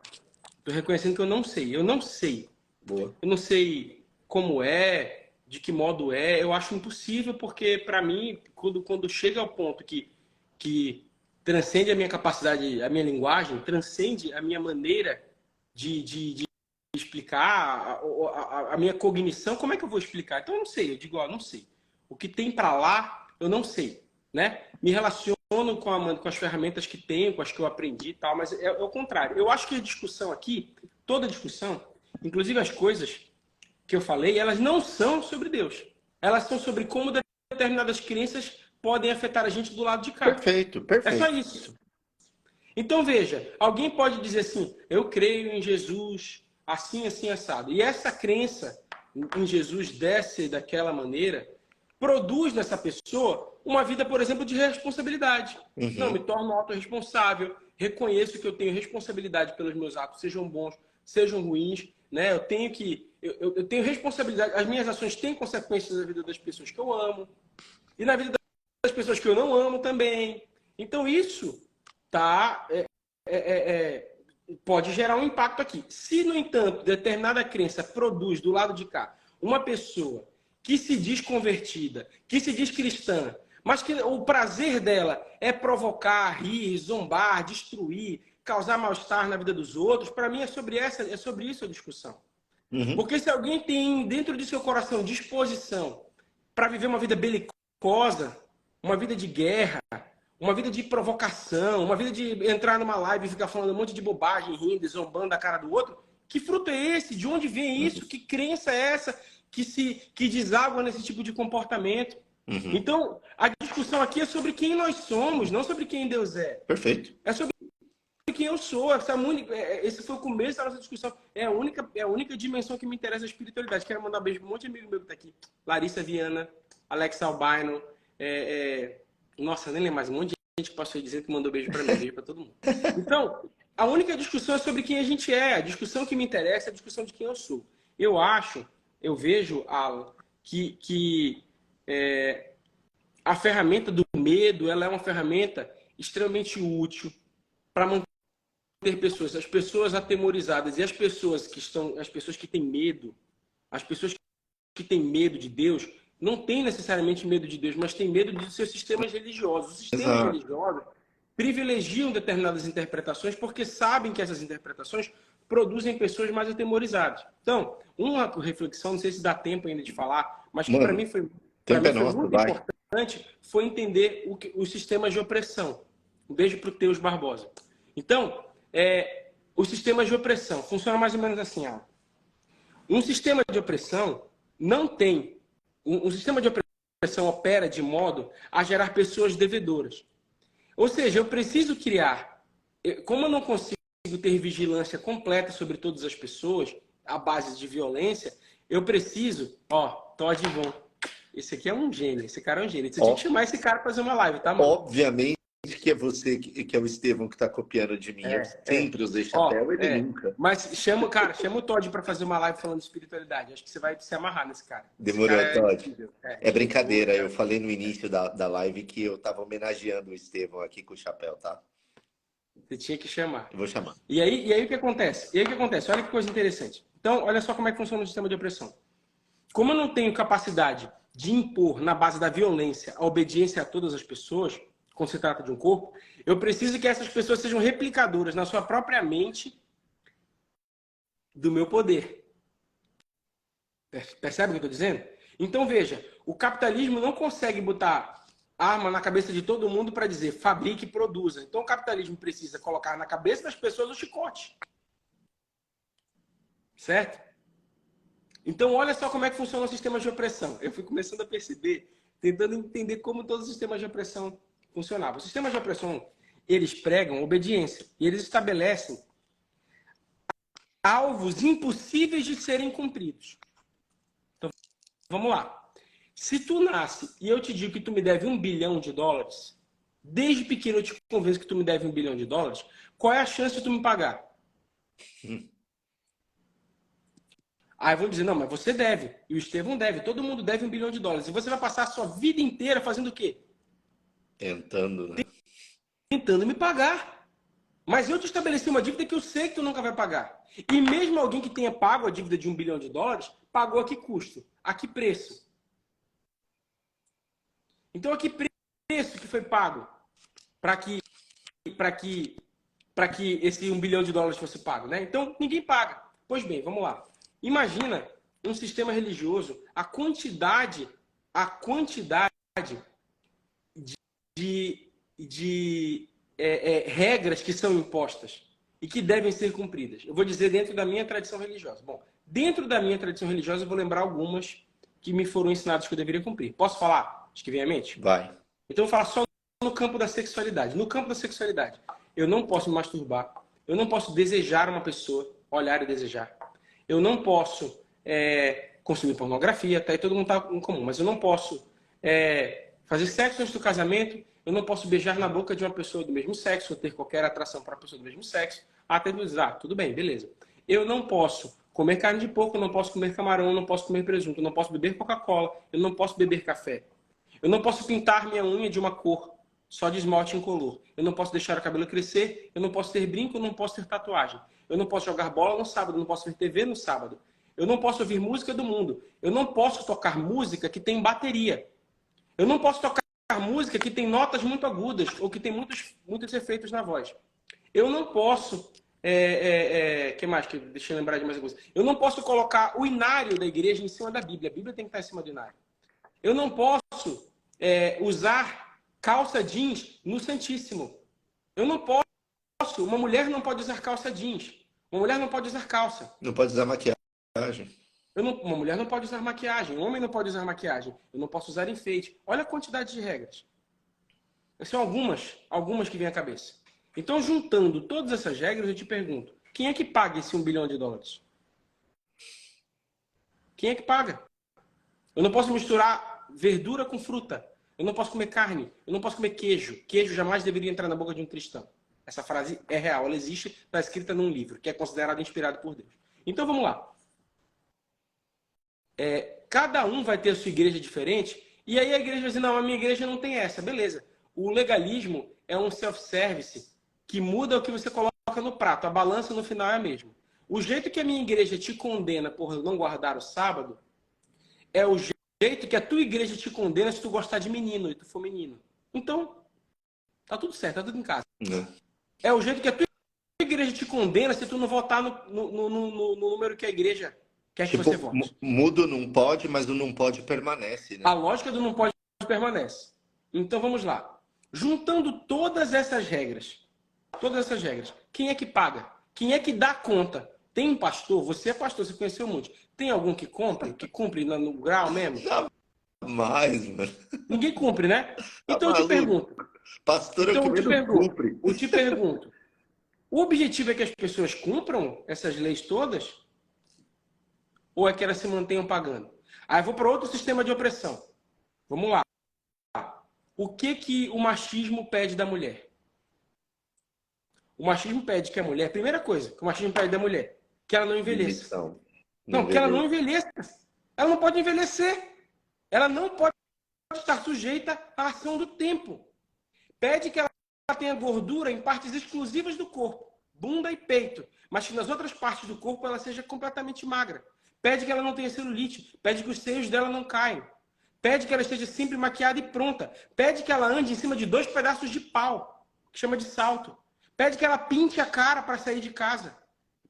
estou reconhecendo que eu não sei. Eu não sei.
boa.
Eu não sei como é, de que modo é. Eu acho impossível, porque para mim, quando chega ao ponto que transcende a minha capacidade, a minha linguagem, transcende a minha maneira de explicar, a minha cognição, como é que eu vou explicar? Então eu não sei, eu digo, ó, não sei. O que tem para lá, eu não sei, né? Me relaciono com as ferramentas que tenho, com as que eu aprendi e tal, mas é o contrário. Eu acho que a discussão aqui, toda discussão, inclusive as coisas que eu falei, elas não são sobre Deus. Elas são sobre como determinadas crenças podem afetar a gente do lado de cá.
Perfeito,
É só
perfeito.
isso. Então, veja, alguém pode dizer assim, eu creio em Jesus, assim, assim, assado. E essa crença em Jesus dessa daquela maneira, produz nessa pessoa uma vida, por exemplo, de responsabilidade. Não, me torno autorresponsável, reconheço que eu tenho responsabilidade pelos meus atos, sejam bons, sejam ruins, né? Eu tenho responsabilidade, as minhas ações têm consequências na vida das pessoas que eu amo e na vida das pessoas que eu não amo também. Então, isso tá, pode gerar um impacto aqui. Se, no entanto, determinada crença produz do lado de cá uma pessoa que se diz convertida, que se diz cristã, mas que o prazer dela é provocar, rir, zombar, destruir, causar mal-estar na vida dos outros, para mim é sobre isso a discussão. Porque se alguém tem dentro de seu coração disposição para viver uma vida belicosa, uma vida de guerra, uma vida de provocação, uma vida de entrar numa live e ficar falando um monte de bobagem, rindo, zombando da cara do outro, que fruto é esse? De onde vem isso? Que crença é essa que deságua nesse tipo de comportamento? Então, a discussão aqui é sobre quem nós somos, não sobre quem Deus é.
Perfeito.
É sobre quem eu sou. Esse foi o começo da nossa discussão. É a única dimensão que me interessa a espiritualidade. Quero mandar um beijo para um monte de amigo meu que está aqui. Larissa Viana, Alex Albino. Nossa, nem lembro mais. Um monte de gente que passou dizendo que mandou beijo para mim. Beijo para todo mundo. Então, a única discussão é sobre quem a gente é. A discussão que me interessa é a discussão de quem eu sou. Eu vejo, Alan, que a ferramenta do medo, ela é uma ferramenta extremamente útil para manter pessoas, as pessoas atemorizadas e as pessoas que têm medo, as pessoas que têm medo de Deus, não têm necessariamente medo de Deus, mas têm medo de seus sistemas religiosos. Os sistemas religiosos privilegiam determinadas interpretações porque sabem que essas interpretações produzem pessoas mais atemorizadas. Então, uma reflexão, não sei se dá tempo ainda de falar, mas que para mim foi muito importante, foi entender os sistemas de opressão. Um beijo para o Teus Barbosa. Então, os sistemas de opressão funcionam mais ou menos assim. Um sistema de opressão não tem... Um sistema de opressão opera de modo a gerar pessoas devedoras. Ou seja, eu preciso criar... Como eu não consigo ter vigilância completa sobre todas as pessoas, à base de violência, eu preciso... Todd Von. Esse aqui é um gênio. Esse cara é um gênio. Você tinha que chamar esse cara para fazer uma live, tá, mano?
Obviamente que é você, que é o Estevão que está copiando de mim. Eu sempre usei chapéu, ele nunca.
Mas chama o Todd para fazer uma live falando de espiritualidade. Acho que você vai se amarrar nesse cara.
Demorou, Todd. É brincadeira. Eu falei no início da live que eu estava homenageando o Estevão aqui com o chapéu, tá?
Você tinha que chamar.
Eu vou chamar.
E aí o que acontece? Olha que coisa interessante. Então, olha só como é que funciona o sistema de opressão. Como eu não tenho capacidade de impor, na base da violência, a obediência a todas as pessoas, quando se trata de um corpo, eu preciso que essas pessoas sejam replicadoras na sua própria mente do meu poder. Percebe o que eu estou dizendo? Então, veja, o capitalismo não consegue botar arma na cabeça de todo mundo para dizer fabrique e produza. Então, o capitalismo precisa colocar na cabeça das pessoas o chicote. Certo? Então, olha só como é que funciona o sistema de opressão. Eu fui começando a perceber, tentando entender como todos os sistemas de opressão funcionavam. Os sistemas de opressão, eles pregam obediência e eles estabelecem alvos impossíveis de serem cumpridos. Então, vamos lá. Se tu nasce e eu te digo que tu me deve $1 bilhão, desde pequeno eu te convenço que tu me deve $1 bilhão, qual é a chance de tu me pagar? Aí vão dizer, não, mas você deve. E o Estevão deve. Todo mundo deve $1 bilhão. E você vai passar a sua vida inteira fazendo o quê?
Tentando, né?
Tentando me pagar. Mas eu te estabeleci uma dívida que eu sei que tu nunca vai pagar. E mesmo alguém que tenha pago a dívida de $1 bilhão, pagou a que custo? A que preço? Então, a que preço que foi pago para que esse $1 bilhão fosse pago, né? Então, ninguém paga. Pois bem, vamos lá. Imagina um sistema religioso, a quantidade de regras que são impostas. e que devem ser cumpridas. Eu vou dizer dentro da minha tradição religiosa. Bom, dentro da minha tradição religiosa, eu vou lembrar algumas que me foram ensinadas que eu deveria cumprir. Posso falar? Acho que vem à mente?
Vai.
Então eu vou falar só no campo da sexualidade. No campo da sexualidade, eu não posso me masturbar, eu não posso desejar uma pessoa, olhar e desejar. Eu não posso consumir pornografia, até aí todo mundo está em comum, mas eu não posso fazer sexo antes do casamento, eu não posso beijar na boca de uma pessoa do mesmo sexo, ou ter qualquer atração para uma pessoa do mesmo sexo, até dizer, tudo bem, beleza. Eu não posso comer carne de porco, eu não posso comer camarão, eu não posso comer presunto, eu não posso beber Coca-Cola, eu não posso beber café. Eu não posso pintar minha unha de uma cor, só de esmalte incolor. Eu não posso deixar o cabelo crescer, eu não posso ter brinco, eu não posso ter tatuagem. Eu não posso jogar bola no sábado, eu não posso ver TV no sábado. Eu não posso ouvir música do mundo. Eu não posso tocar música que tem bateria. Eu não posso tocar música que tem notas muito agudas ou que tem muitos efeitos na voz. Eu não posso... que mais? Deixa eu lembrar de mais alguma coisa. Eu não posso colocar o inário da igreja em cima da Bíblia. A Bíblia tem que estar em cima do inário. Eu não posso usar calça jeans no Santíssimo. Eu não posso. Uma mulher não pode usar calça jeans. Uma mulher não pode usar calça.
Não pode usar maquiagem.
Uma mulher não pode usar maquiagem. Um homem não pode usar maquiagem. Eu não posso usar enfeite. Olha a quantidade de regras. São algumas que vêm à cabeça. Então, juntando todas essas regras, eu te pergunto, quem é que paga esse $1 bilhão? Quem é que paga? Eu não posso misturar verdura com fruta. Eu não posso comer carne. Eu não posso comer queijo. Queijo jamais deveria entrar na boca de um cristão. Essa frase é real. Ela existe, está escrita num livro, que é considerado inspirado por Deus. Então, vamos lá. Cada um vai ter a sua igreja diferente. E aí a igreja vai dizer, não, a minha igreja não tem essa. Beleza. O legalismo é um self-service que muda o que você coloca no prato. A balança no final é a mesma. O jeito que a minha igreja te condena por não guardar o sábado é o jeito que a tua igreja te condena se tu gostar de menino e tu for menino. Então, tá tudo certo, tá tudo em casa. É o jeito que a tua igreja te condena se tu não votar no número que a igreja quer que você vote.
Mudo não pode, mas o não pode permanece, né?
A lógica do não pode permanece. Então, vamos lá. Juntando todas essas regras, quem é que paga? Quem é que dá conta? Tem um pastor, você é pastor, você conheceu muito. Tem algum que cumpre no grau mesmo?
Jamais, mano.
Ninguém cumpre, né? Então eu te pergunto.
Pastor, eu
te pergunto. O objetivo é que as pessoas cumpram essas leis todas? Ou é que elas se mantenham pagando? Aí eu vou para outro sistema de opressão. Vamos lá. O que o machismo pede da mulher? O machismo pede que a mulher... Primeira coisa que o machismo pede da mulher, que ela não envelheça. Que ela não envelheça. Ela não pode envelhecer. Ela não pode estar sujeita à ação do tempo. Pede que ela tenha gordura em partes exclusivas do corpo, bunda e peito, mas que nas outras partes do corpo ela seja completamente magra. Pede que ela não tenha celulite. Pede que os seios dela não caiam. Pede que ela esteja sempre maquiada e pronta. Pede que ela ande em cima de 2 pedaços de pau, que chama de salto. Pede que ela pinte a cara para sair de casa.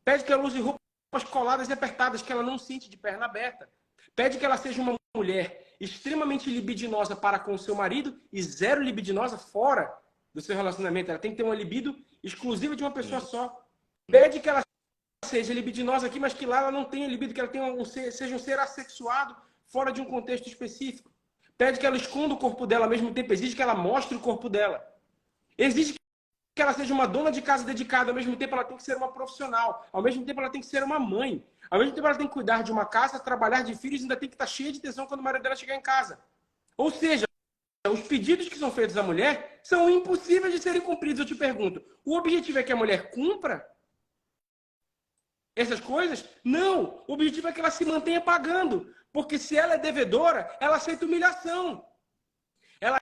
Pede que ela use roupas coladas e apertadas, que ela não sente de perna aberta. Pede que ela seja uma mulher extremamente libidinosa para com o seu marido e zero libidinosa fora do seu relacionamento. Ela tem que ter uma libido exclusiva de uma pessoa só. Pede que ela seja libidinosa aqui, mas que lá ela não tenha libido, que ela tenha seja um ser assexuado fora de um contexto específico. Pede que ela esconda o corpo dela, ao mesmo tempo exige que ela mostre o corpo dela. Exige que ela seja uma dona de casa dedicada, ao mesmo tempo ela tem que ser uma profissional, ao mesmo tempo ela tem que ser uma mãe, ao mesmo tempo ela tem que cuidar de uma casa, trabalhar de filhos e ainda tem que estar cheia de tesão quando o marido dela chegar em casa. Ou seja, os pedidos que são feitos à mulher são impossíveis de serem cumpridos. Eu te pergunto, o objetivo é que a mulher cumpra essas coisas? Não! O objetivo é que ela se mantenha pagando. Porque se ela é devedora, ela aceita humilhação. Ela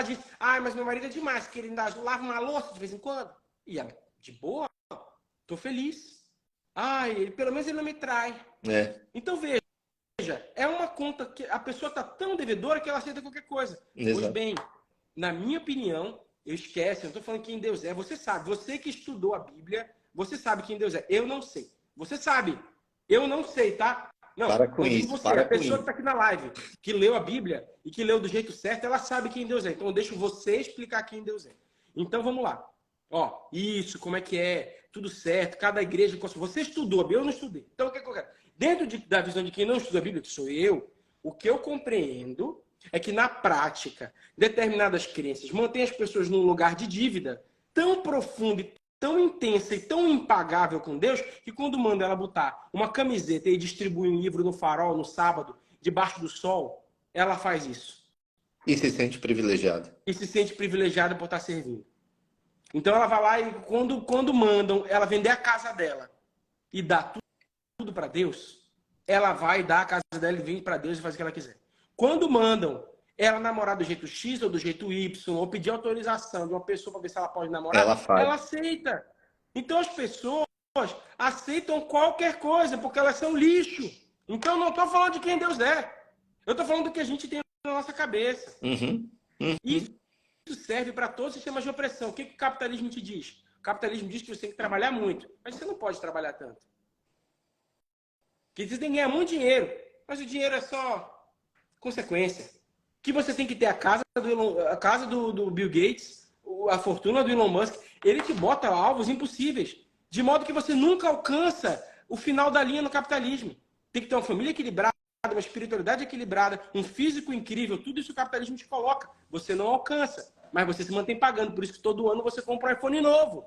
diz, mas meu marido é demais, que ele ainda lava uma louça de vez em quando. E ela, de boa, tô feliz. Pelo menos ele não me trai. Então veja, é uma conta que a pessoa tá tão devedora que ela aceita qualquer coisa.
Exato.
Pois bem, na minha opinião, eu não tô falando quem Deus é. Você sabe, você que estudou a Bíblia, você sabe quem Deus é. Eu não sei. Você sabe. Eu não sei, tá? Não,
para com isso.
A pessoa que está aqui na live, que leu a Bíblia e que leu do jeito certo, ela sabe quem Deus é. Então eu deixo você explicar quem Deus é. Então vamos lá. Isso, como é que é? tudo certo, cada igreja... Você estudou a Bíblia, eu não estudei. Então, o que eu quero? Dentro da visão de quem não estuda a Bíblia, que sou eu, o que eu compreendo é que, na prática, determinadas crenças mantêm as pessoas num lugar de dívida tão profundo, tão intensa e tão impagável com Deus, que quando manda ela botar uma camiseta e distribuir um livro no farol, no sábado, debaixo do sol, ela faz isso.
E se sente privilegiada.
E se sente privilegiada por estar servindo. Então ela vai lá e quando mandam ela vender a casa dela e dar tudo para Deus, ela vai dar a casa dela e vende para Deus e faz o que ela quiser. Quando mandam ela namorar do jeito X ou do jeito Y, ou pedir autorização de uma pessoa para ver se ela pode namorar,
Ela faz.
ela aceita. Então as pessoas aceitam qualquer coisa porque elas são lixo. Então eu não estou falando de quem Deus é. Eu estou falando do que a gente tem na nossa cabeça. Isso serve para todos os sistemas de opressão. O que o capitalismo te diz? O capitalismo diz que você tem que trabalhar muito, mas você não pode trabalhar tanto. Que você tem que ganhar muito dinheiro, mas o dinheiro é só consequência. Que você tem que ter a casa do Bill Gates, a fortuna do Elon Musk, ele te bota alvos impossíveis, de modo que você nunca alcança o final da linha no capitalismo. Tem que ter uma família equilibrada, uma espiritualidade equilibrada, um físico incrível, tudo isso o capitalismo te coloca. Você não alcança, mas você se mantém pagando. Por isso que todo ano você compra um iPhone novo.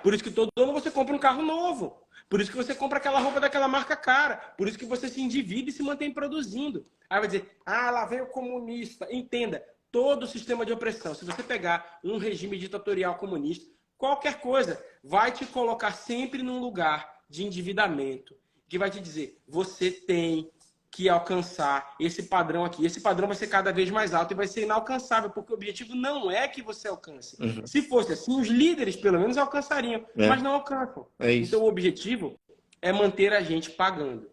Por isso que todo ano você compra um carro novo. Por isso que você compra aquela roupa daquela marca cara. Por isso que você se endivida e se mantém produzindo. Aí vai dizer, lá vem o comunista. Entenda, todo sistema de opressão, se você pegar um regime ditatorial comunista, qualquer coisa vai te colocar sempre num lugar de endividamento, que vai te dizer, você tem que alcançar esse padrão aqui. Esse padrão vai ser cada vez mais alto e vai ser inalcançável, porque o objetivo não é que você alcance. Se fosse assim, os líderes, pelo menos, alcançariam, mas não alcançam. Então, o objetivo é manter a gente pagando.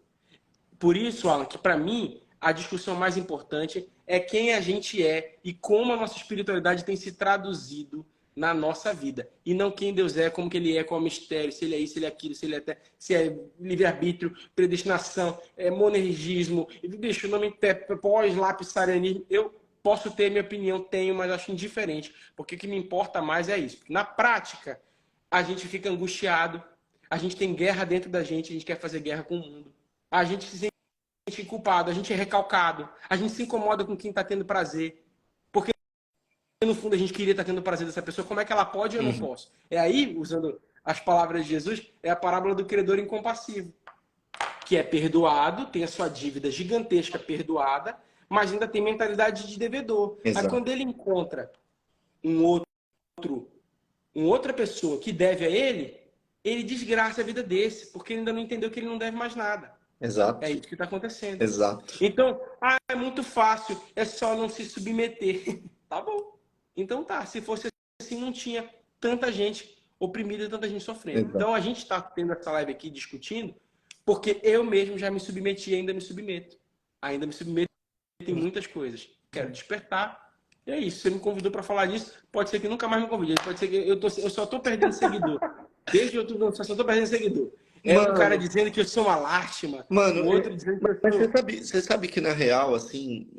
Por isso, Alan, que para mim, a discussão mais importante é quem a gente é e como a nossa espiritualidade tem se traduzido na nossa vida. E não quem Deus é, como que ele é, qual é o mistério, se ele é isso, se ele é aquilo, se é livre-arbítrio, predestinação, monergismo, deixa o nome pós-lapsarianismo. Eu posso ter minha opinião, tenho, mas acho indiferente, porque o que me importa mais é isso. Na prática, a gente fica angustiado, a gente tem guerra dentro da gente, a gente quer fazer guerra com o mundo. A gente se sente culpado, a gente é recalcado, a gente se incomoda com quem está tendo prazer. No fundo, a gente queria estar tendo prazer dessa pessoa. Como é que ela pode e eu não posso? É aí, usando as palavras de Jesus, é a parábola do credor incompassivo, que é perdoado, tem a sua dívida gigantesca perdoada, mas ainda tem mentalidade de devedor.
Exato.
Aí quando ele encontra uma outra pessoa que deve a ele desgraça a vida desse, porque ele ainda não entendeu que ele não deve mais nada.
Exato.
É isso que está acontecendo.
Exato.
Então, é muito fácil, é só não se submeter. Tá bom. Então tá, se fosse assim, não tinha tanta gente oprimida e tanta gente sofrendo.
Exato.
Então a gente está tendo essa live aqui discutindo, porque eu mesmo já me submeti e ainda me submeto. Ainda me submeto em muitas coisas. Quero despertar. E é isso. Você me convidou para falar disso, pode ser que nunca mais me convide. Pode ser que eu só estou perdendo seguidor. Desde outubro, só estou perdendo seguidor. Um cara dizendo que eu sou uma lástima.
Mano,
o outro dizendo que
mas você sabe que na real, assim...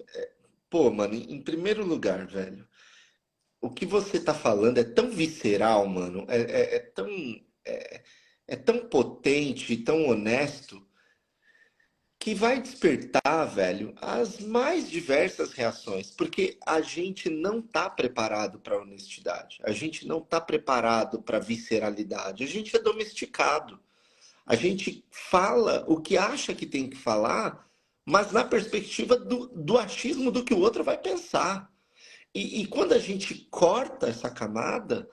Pô, mano, em primeiro lugar, velho, o que você tá falando é tão visceral, mano, é tão potente, tão honesto, que vai despertar, velho, as mais diversas reações, porque a gente não tá preparado para honestidade, a gente não tá preparado para visceralidade, a gente é domesticado, a gente fala o que acha que tem que falar, mas na perspectiva do achismo do que o outro vai pensar. E quando a gente corta essa camada,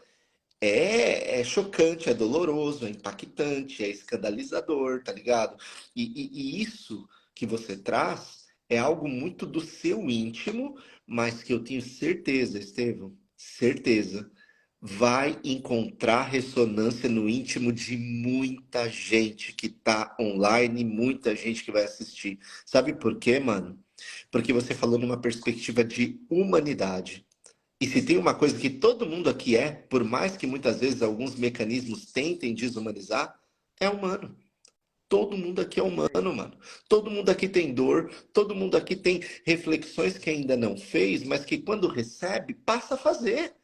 é chocante, é doloroso, é impactante, é escandalizador, tá ligado? E isso que você traz é algo muito do seu íntimo, mas que eu tenho certeza, Estevão, certeza, vai encontrar ressonância no íntimo de muita gente que tá online, muita gente que vai assistir. Sabe por quê, mano? Porque você falou numa perspectiva de humanidade. E se tem uma coisa que todo mundo aqui é, por mais que muitas vezes alguns mecanismos tentem desumanizar, é humano. Todo mundo aqui é humano, mano. Todo mundo aqui tem dor, todo mundo aqui tem reflexões que ainda não fez, mas que quando recebe, passa a fazer.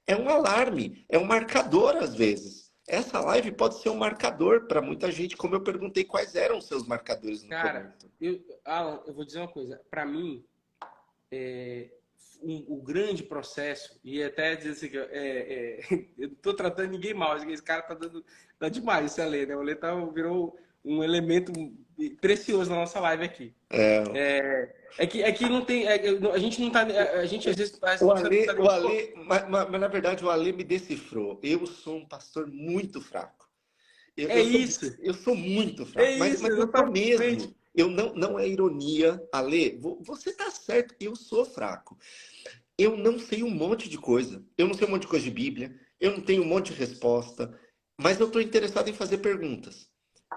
É um alarme, é um marcador às vezes. essa live pode ser um marcador para muita gente, como eu perguntei quais eram os seus marcadores no
Cara,
começo.
Alan, eu vou dizer uma coisa. Para mim, o grande processo, e até dizer assim, eu não tô tratando ninguém mal, esse cara tá demais esse Alê, né? O Alê virou um elemento precioso na nossa live aqui.
É.
É que não tem, a gente não tá, a gente às vezes parece
O
que não tá
Ale,
nem...
o Ale, mas na verdade o Ale me decifrou. Eu sou um pastor muito fraco. Eu,
É
eu sou,
isso,
eu sou muito
é
fraco,
isso,
mas eu sou
exatamente.
mesmo. Eu não é ironia, Ale. Você tá certo, eu sou fraco. Eu não sei um monte de coisa. Eu não sei um monte de coisa de Bíblia. Eu não tenho um monte de resposta. Mas eu estou interessado em fazer perguntas.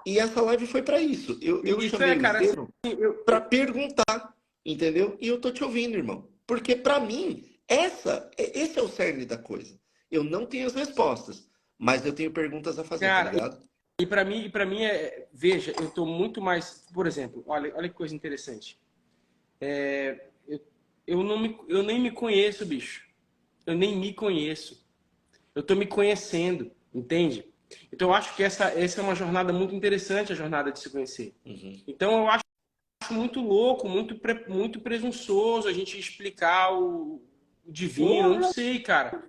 E essa live foi para isso. Eu
Isso
chamei o
cara, assim,
Estevam para perguntar, entendeu? E eu tô te ouvindo, irmão. Porque para mim, esse é o cerne da coisa. Eu não tenho as respostas, mas eu tenho perguntas a fazer, tá
cara,
ligado?
e para mim veja, eu tô muito mais, por exemplo, olha que coisa interessante. Eu, eu nem me conheço, bicho. Eu nem me conheço. Eu tô me conhecendo, entende? Então eu acho que essa é uma jornada muito interessante, a jornada de se conhecer.
Uhum.
Então eu acho muito louco, muito presunçoso a gente explicar o divino. Eu não sei, cara.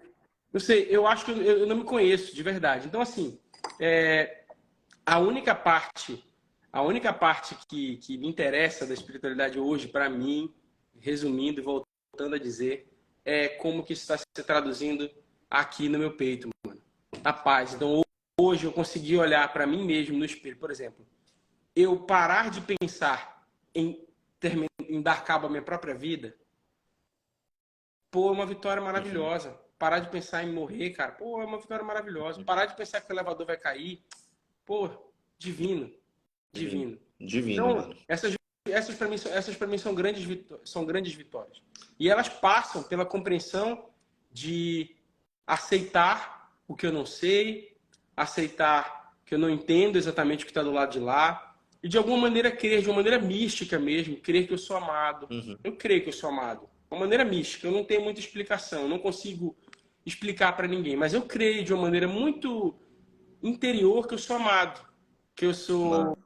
Não sei, eu acho que eu não me conheço de verdade. Então, assim, é, a única parte, a única parte que me interessa da espiritualidade hoje, para mim, resumindo e voltando a dizer, é como que isso está se traduzindo aqui no meu peito, mano. A paz. Então, hoje eu consegui olhar para mim mesmo no espelho, por exemplo, eu parar de pensar em dar cabo à minha própria vida, pô, é uma vitória
Uhum.
maravilhosa. Parar de pensar em morrer, cara, pô, é uma vitória maravilhosa. Parar de pensar que o elevador vai cair, pô, divino,
Divino.
divino.
Divino,
Então,
mano.
essas para mim são grandes vitórias. E elas passam pela compreensão de aceitar o que eu não sei, aceitar que eu não entendo exatamente o que está do lado de lá, e de alguma maneira crer, de uma maneira mística mesmo, crer que eu sou amado.
Uhum.
Eu creio que eu sou amado. De uma maneira mística, eu não tenho muita explicação, eu não consigo explicar para ninguém, mas eu creio de uma maneira muito interior que eu sou amado, que eu sou
Mano.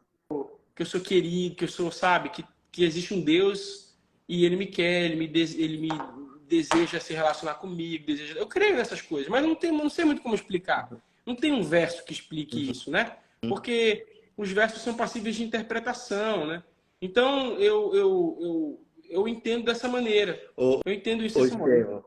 que eu sou querido, que eu sou, sabe, que existe um Deus e ele me quer, ele me deseja se relacionar comigo, deseja... Eu creio nessas coisas, mas não sei muito como explicar. Não tem um verso que explique isso, né? Porque os versos são passíveis de interpretação, né? Então eu entendo dessa maneira.
Ô,
Eu entendo isso
ô
desse modo.
Estevam,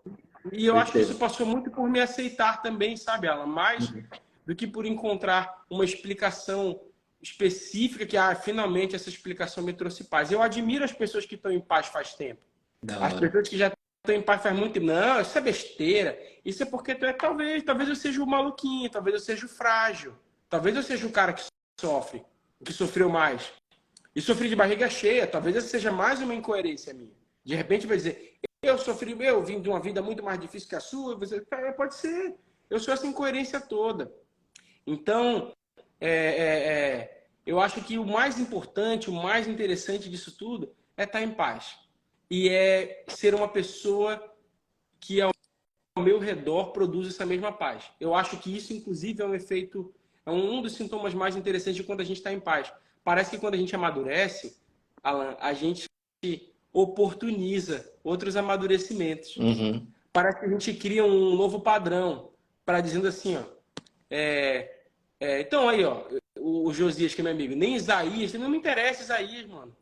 E eu
ô
acho que isso
Estevam.
passou muito por me aceitar também, sabe, Alan? Mais
Uhum.
do que por encontrar uma explicação específica que, finalmente essa explicação me trouxe paz. Eu admiro as pessoas que estão em paz faz tempo.
Da
As
hora.
pessoas que já estão em paz faz muito tempo. Não, isso é besteira. Isso é porque tu é, talvez eu seja o maluquinho, talvez eu seja o frágil. Talvez eu seja o cara que sofre, que sofreu mais. E sofri de barriga cheia, talvez essa seja mais uma incoerência minha. De repente vai dizer, eu vim de uma vida muito mais difícil que a sua. Você, pode ser. Eu sou essa incoerência toda. Então, eu acho que o mais importante, o mais interessante disso tudo é estar em paz. E é ser uma pessoa que ao meu redor produz essa mesma paz. Eu acho que isso, inclusive, é um efeito, é um dos sintomas mais interessantes de quando a gente está em paz. Parece que quando a gente amadurece, Alan, a gente oportuniza outros amadurecimentos.
Uhum.
Parece que a gente cria um novo padrão para dizendo assim, ó, então aí, ó, o Josias, que é meu amigo, nem Isaías, não me interessa Isaías, mano.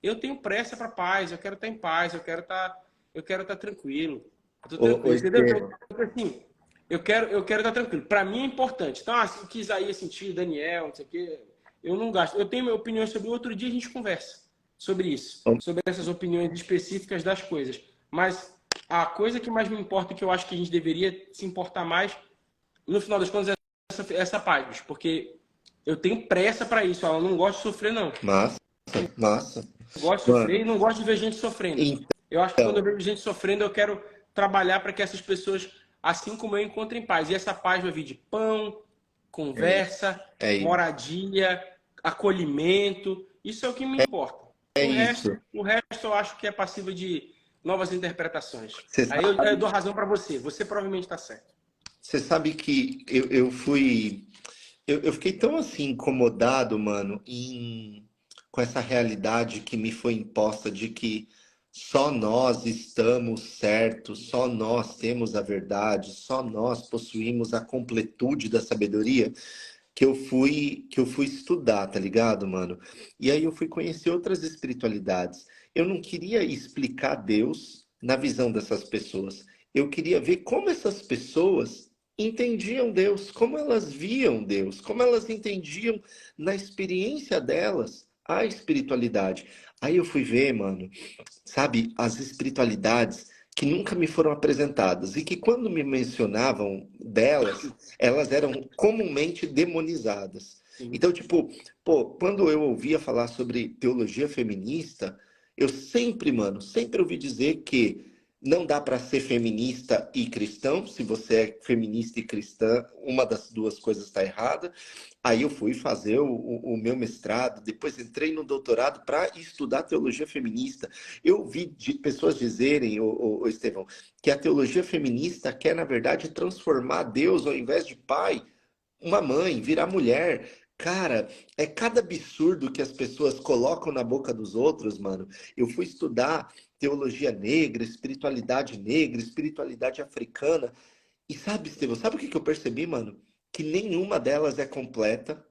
Eu tenho pressa para paz, eu quero estar em paz, eu quero estar tranquilo. Eu tô
Ô
tranquilo, entendeu?
Estevam.
Então, assim, eu quero estar tranquilo. Para mim é importante. Então, assim, o que Isaías sentiu, Daniel, não sei o quê, eu não gasto. Eu tenho minha opinião sobre outro dia a gente conversa sobre isso, sobre essas opiniões específicas das coisas. Mas a coisa que mais me importa, que eu acho que a gente deveria se importar mais, no final das contas, é essa paz, porque eu tenho pressa para isso. Eu não gosto de sofrer, não.
Massa, massa.
Eu gosto de sofrer e
Mano,
não gosto de ver gente sofrendo. Eu acho que quando eu
então,
vejo gente sofrendo, eu quero trabalhar para que essas pessoas, assim como eu, encontrem paz. E essa paz vai vir de pão,
é isso.
conversa,
É isso.
moradia, acolhimento. Isso é o que me importa.
É isso.
O resto eu acho que é passível de novas interpretações.
Você
Aí eu
sabe,
dou razão para você. Você provavelmente está certo.
você sabe que eu fui. Eu fiquei tão assim incomodado, mano, com essa realidade que me foi imposta de que só nós estamos certos, só nós temos a verdade, só nós possuímos a completude da sabedoria, que eu fui estudar, tá ligado, mano? E aí eu fui conhecer outras espiritualidades. Eu não queria explicar Deus na visão dessas pessoas. Eu queria ver como essas pessoas entendiam Deus, como elas viam Deus, como elas entendiam na experiência delas a espiritualidade. Aí eu fui ver, mano, sabe, as espiritualidades que nunca me foram apresentadas e que quando me mencionavam delas, elas eram comumente demonizadas.
Sim.
Então, tipo, pô, quando eu ouvia falar sobre teologia feminista, eu sempre, mano, sempre ouvi dizer que não dá para ser feminista e cristão. Se você é feminista e cristã, uma das duas coisas está errada. Aí eu fui fazer o meu mestrado, depois entrei no doutorado para estudar teologia feminista. Eu vi pessoas dizerem, Estevão, que a teologia feminista quer, na verdade, transformar Deus, ao invés de pai, uma mãe, virar mulher. Cara, é cada absurdo que as pessoas colocam na boca dos outros, mano. Eu fui estudar teologia negra, espiritualidade africana. E sabe, Estevão, sabe o que que eu percebi, mano? Que nenhuma delas é completa,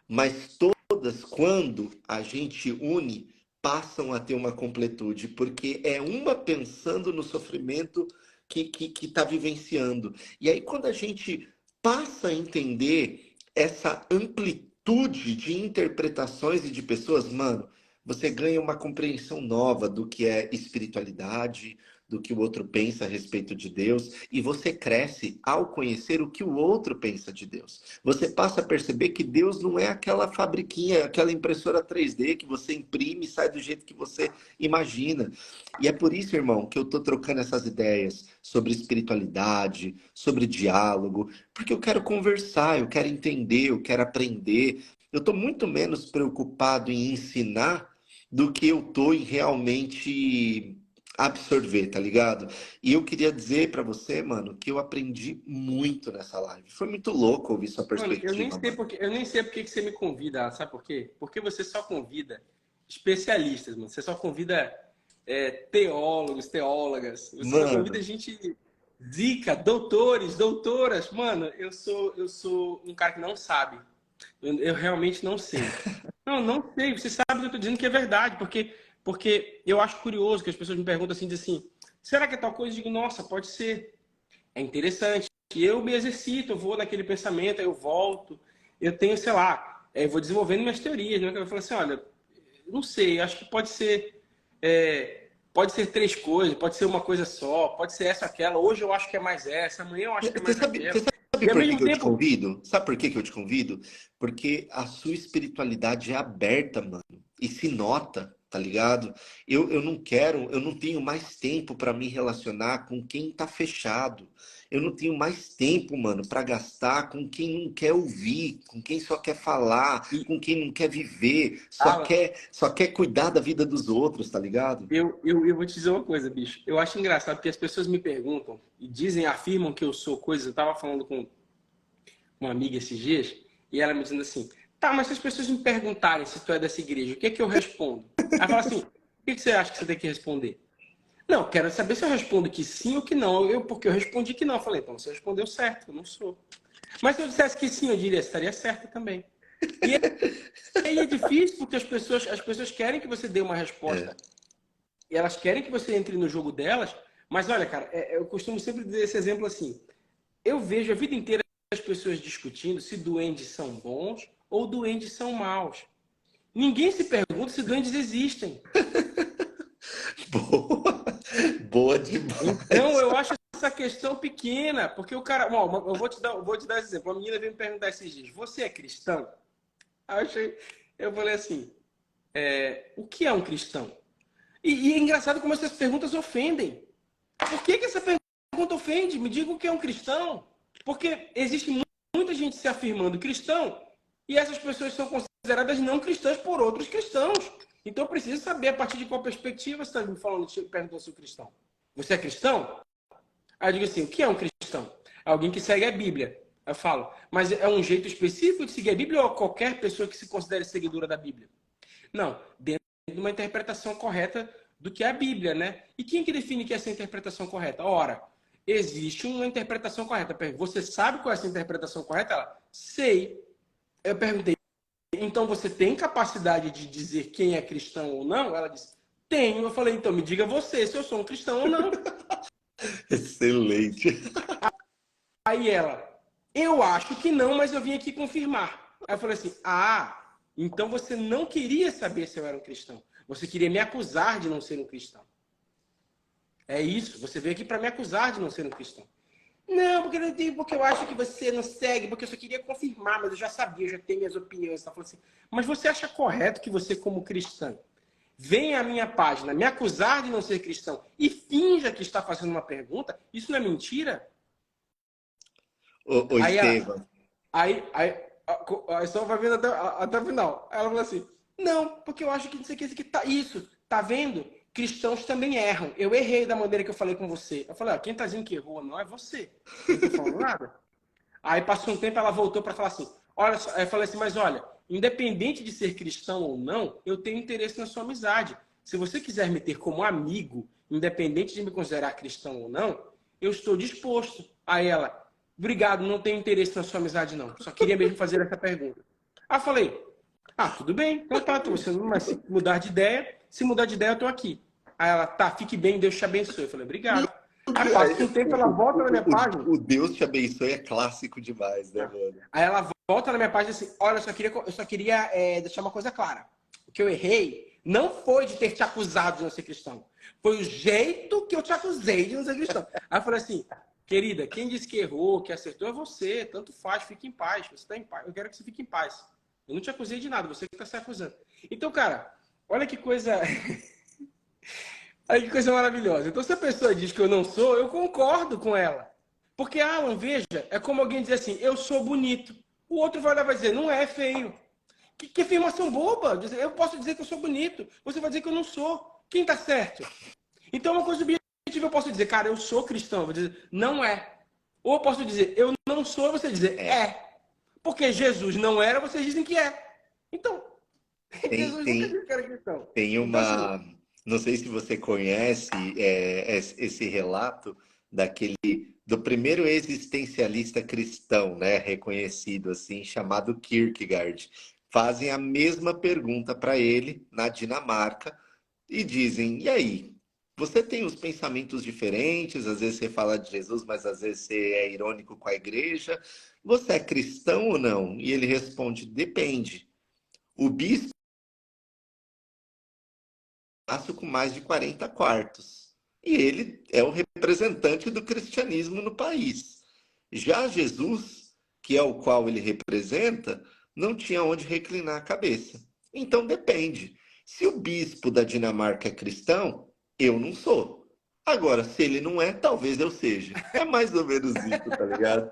mas todas, quando a gente une, passam a ter uma completude, porque é uma pensando no sofrimento que está vivenciando. E aí, quando a gente passa a entender essa amplitude de interpretações e de pessoas, mano, você ganha uma compreensão nova do que é espiritualidade, do que o outro pensa a respeito de Deus, e você cresce ao conhecer o que o outro pensa de Deus. Você passa a perceber que Deus não é aquela fabriquinha, aquela impressora 3D que você imprime e sai do jeito que você imagina. E é por isso, irmão, que eu estou trocando essas ideias sobre espiritualidade, sobre diálogo, porque eu quero conversar, eu quero entender, eu quero aprender. Eu estou muito menos preocupado em ensinar do que eu estou em realmente absorver, tá ligado? E eu queria dizer pra você, mano, que eu aprendi muito nessa live. Foi muito louco ouvir sua
Mano,
perspectiva, mano.
eu nem sei por que que você me convida, sabe por quê? Porque você só convida especialistas, mano. Você só convida teólogos, teólogas. Você só convida
Mano,
gente zica, doutores, doutoras. Mano, eu sou um cara que não sabe. Eu realmente não sei. Não, não sei. Você sabe que eu tô dizendo que é verdade, porque eu acho curioso que as pessoas me perguntam assim, dizem assim, será que é tal coisa? Eu digo, nossa, pode ser. É interessante. E eu me exercito, eu vou naquele pensamento, aí eu volto, eu tenho, sei lá, eu vou desenvolvendo minhas teorias, né? Eu falo assim, olha, não sei, acho que pode ser três coisas, pode ser uma coisa só, pode ser essa, aquela. Hoje eu acho que é mais essa, amanhã eu acho que é
você
mais
sabe,
aquela.
você sabe
E ao
por que
mesmo
que eu te
tempo,
convido? Sabe por que que eu te convido? Porque a sua espiritualidade é aberta, mano. E se nota, tá ligado? Eu não quero, eu não tenho mais tempo pra me relacionar com quem tá fechado. Eu não tenho mais tempo, mano, pra gastar com quem não quer ouvir, com quem só quer falar,
e,
com quem não quer viver,
Alan,
só quer cuidar da vida dos outros, tá ligado?
eu vou te dizer uma coisa, bicho. Eu acho engraçado porque as pessoas me perguntam e dizem, afirmam que eu sou coisa. Eu tava falando com uma amiga esses dias, e ela me dizendo assim: tá, mas se as pessoas me perguntarem se tu é dessa igreja, o que é que eu respondo? Ela fala assim: o que que você acha que você tem que responder? Não, quero saber se eu respondo que sim ou que não. Porque eu respondi que não. Eu falei, então você respondeu certo, eu não sou. Mas se eu dissesse que sim, eu diria, estaria certo também. E aí é difícil porque as pessoas querem que você dê uma
É.
resposta. E elas querem que você entre no jogo delas. Mas olha, cara, eu costumo sempre dizer esse exemplo assim. Eu vejo a vida inteira as pessoas discutindo se duendes são bons ou duendes são maus. Ninguém se pergunta se duendes existem.
Boa, boa
Então
demais.
eu acho essa questão pequena, porque o cara, bom, eu vou te dar esse exemplo. Uma menina veio me perguntar esses dias: você é cristão? Eu falei assim: o que é um cristão? E é engraçado como essas perguntas ofendem. Por que essa pergunta ofende? Me diga o que é um cristão. Porque existe muita gente se afirmando cristão e essas pessoas são consideradas não cristãs por outros cristãos. Então eu preciso saber a partir de qual perspectiva você está me falando, perguntando se eu sou cristão. Você é cristão? Aí eu digo assim, o que é um cristão? alguém que segue a Bíblia. Eu falo, mas é um jeito específico de seguir a Bíblia ou qualquer pessoa que se considere seguidora da Bíblia? Não, dentro de uma interpretação correta do que é a Bíblia, né? E quem que define que é essa interpretação correta? Ora, existe uma interpretação correta. Você sabe qual é essa interpretação correta? Ela, sei. Eu perguntei, então você tem capacidade de dizer quem é cristão ou não? Ela disse, tenho. Eu falei, então me diga você se eu sou um cristão ou não.
Excelente.
Aí ela, eu acho que não, mas eu vim aqui confirmar. Aí eu falei assim, então você não queria saber se eu era um cristão. Você queria me acusar de não ser um cristão. É isso, você veio aqui para me acusar de não ser um cristão. Não, porque eu acho que você não segue, porque eu só queria confirmar, mas eu já sabia, eu já tenho minhas opiniões. Ela falou assim, mas você acha correto que você, como cristão, venha à minha página me acusar de não ser cristão e finja que está fazendo uma pergunta? Isso não é mentira?
Ô
Aí ela,
Estevam,
aí só vai vendo até o final. Aí ela falou assim, não, porque eu acho que isso aqui tá, isso, tá vendo? Cristãos também erram. Eu errei da maneira que eu falei com você. Eu falei, quem tá dizendo que errou não é você. Eu não tô falando nada. Aí passou um tempo, ela voltou para falar assim, olha só, eu falei assim, mas olha, independente de ser cristão ou não, eu tenho interesse na sua amizade. Se você quiser me ter como amigo, independente de me considerar cristão ou não, eu estou disposto. Aí ela, obrigado, não tenho interesse na sua amizade não. Só queria mesmo fazer essa pergunta. Aí eu falei, tudo bem, então tá, você não vai se mudar de ideia. Se mudar de ideia, eu tô aqui. Aí ela, tá, fique bem, Deus te abençoe. Eu falei, obrigado. Aí passa um tempo, ela volta na minha página.
O Deus te abençoe é clássico demais, né, mano?
Aí ela volta na minha página assim, olha, eu só queria deixar uma coisa clara. O que eu errei não foi de ter te acusado de não ser cristão. Foi o jeito que eu te acusei de não ser cristão. Aí eu falei assim, querida, quem disse que errou, que acertou é você. Tanto faz, fique em paz. Você está em paz. Eu quero que você fique em paz. Eu não te acusei de nada, você que está se acusando. Então, cara, olha que coisa... olha que coisa maravilhosa. Então, se a pessoa diz que eu não sou, eu concordo com ela. Porque, Alan, veja, é como alguém dizer assim, eu sou bonito. O outro vai olhar e vai dizer, não é feio. Que afirmação boba. Eu posso dizer que eu sou bonito. Você vai dizer que eu não sou. Quem tá certo? Então, uma coisa objetiva, eu posso dizer, cara, eu sou cristão. Eu vou dizer, não é. Ou eu posso dizer, eu não sou, você dizer, é. Porque Jesus não era, vocês dizem que é. Então,
Tem,
Jesus nunca
tem,
disse que era cristão.
tem
Então, assim,
uma. Não sei se você conhece esse relato daquele do primeiro existencialista cristão, né, reconhecido assim, chamado Kierkegaard. Fazem a mesma pergunta para ele na Dinamarca e dizem: e aí? Você tem os pensamentos diferentes, às vezes você fala de Jesus, mas às vezes você é irônico com a igreja. Você é cristão ou não? E ele responde: depende. O bispo passo com mais de 40 quartos. E ele é o representante do cristianismo no país. Já Jesus, que é o qual ele representa, não tinha onde reclinar a cabeça. Então depende. Se o bispo da Dinamarca é cristão, eu não sou. Agora, se ele não é, talvez eu seja. É mais ou menos isso, tá ligado?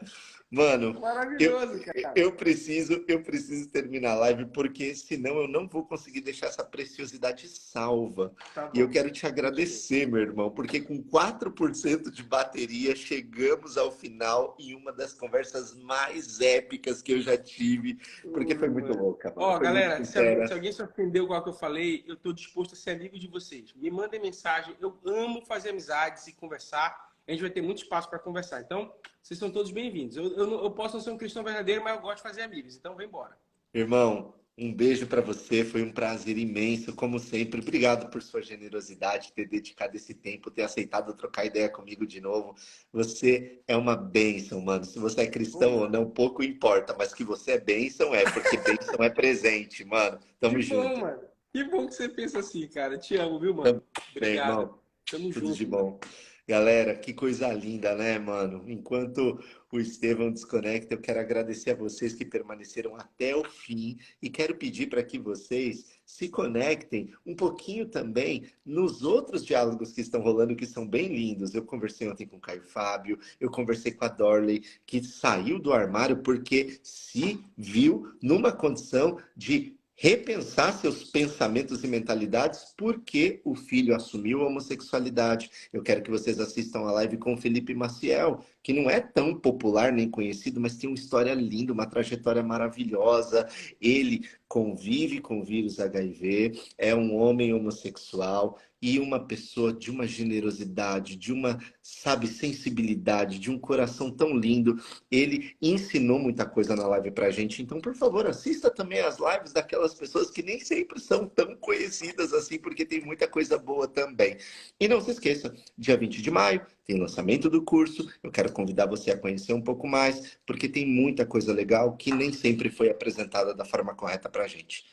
Mano, eu,
maravilhoso, cara.
eu preciso terminar a live, porque senão eu não vou conseguir deixar essa preciosidade salva.
Tá
E eu
bom.
quero te agradecer, meu irmão, porque com 4% de bateria chegamos ao final em uma das conversas mais épicas que eu já tive, porque foi muito
Mano.
louca, mano.
Ó,
Foi muito
galera, se
sincera.
alguém se ofendeu com o que eu falei, eu tô disposto a ser amigo de vocês. Me mandem mensagem. Eu amo fazer amizades e conversar. A gente vai ter muito espaço para conversar. Então, vocês são todos bem-vindos. Eu posso não ser um cristão verdadeiro, mas eu gosto de fazer amigos. Então, vem embora.
Irmão, um beijo para você, foi um prazer imenso, como sempre. Obrigado por sua generosidade, ter dedicado esse tempo, ter aceitado trocar ideia comigo de novo. Você é uma bênção, mano. Se você é cristão ou
Mano.
não, pouco importa, mas que você é bênção, porque bênção é presente, mano.
Que
Tamo
bom,
junto.
mano. Que bom que você pensa assim, cara. Te amo, viu, mano?
Tamo bem,
Obrigado.
irmão.
Tamo
Tudo de
junto, mano.
bom. Galera, que coisa linda, né, mano? Enquanto o Estevão desconecta, eu quero agradecer a vocês que permaneceram até o fim e quero pedir para que vocês se conectem um pouquinho também nos outros diálogos que estão rolando, que são bem lindos. Eu conversei ontem com o Caio Fábio, eu conversei com a Dorley, que saiu do armário porque se viu numa condição de repensar seus pensamentos e mentalidades porque o filho assumiu a homossexualidade. Eu quero que vocês assistam a live com o Felipe Maciel, que não é tão popular nem conhecido, mas tem uma história linda, uma trajetória maravilhosa. Ele convive com o vírus HIV, é um homem homossexual e uma pessoa de uma generosidade, de uma, sabe, sensibilidade, de um coração tão lindo. Ele ensinou muita coisa na live pra gente, então, por favor, assista também as lives daquelas pessoas que nem sempre são tão conhecidas assim, porque tem muita coisa boa também. E não se esqueça, dia 20 de maio tem lançamento do curso. Eu quero convidar você a conhecer um pouco mais, porque tem muita coisa legal que nem sempre foi apresentada da forma correta pra gente.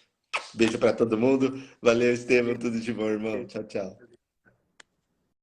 Beijo pra todo mundo. Valeu, Estevam. Tudo de bom, irmão. Tchau, tchau.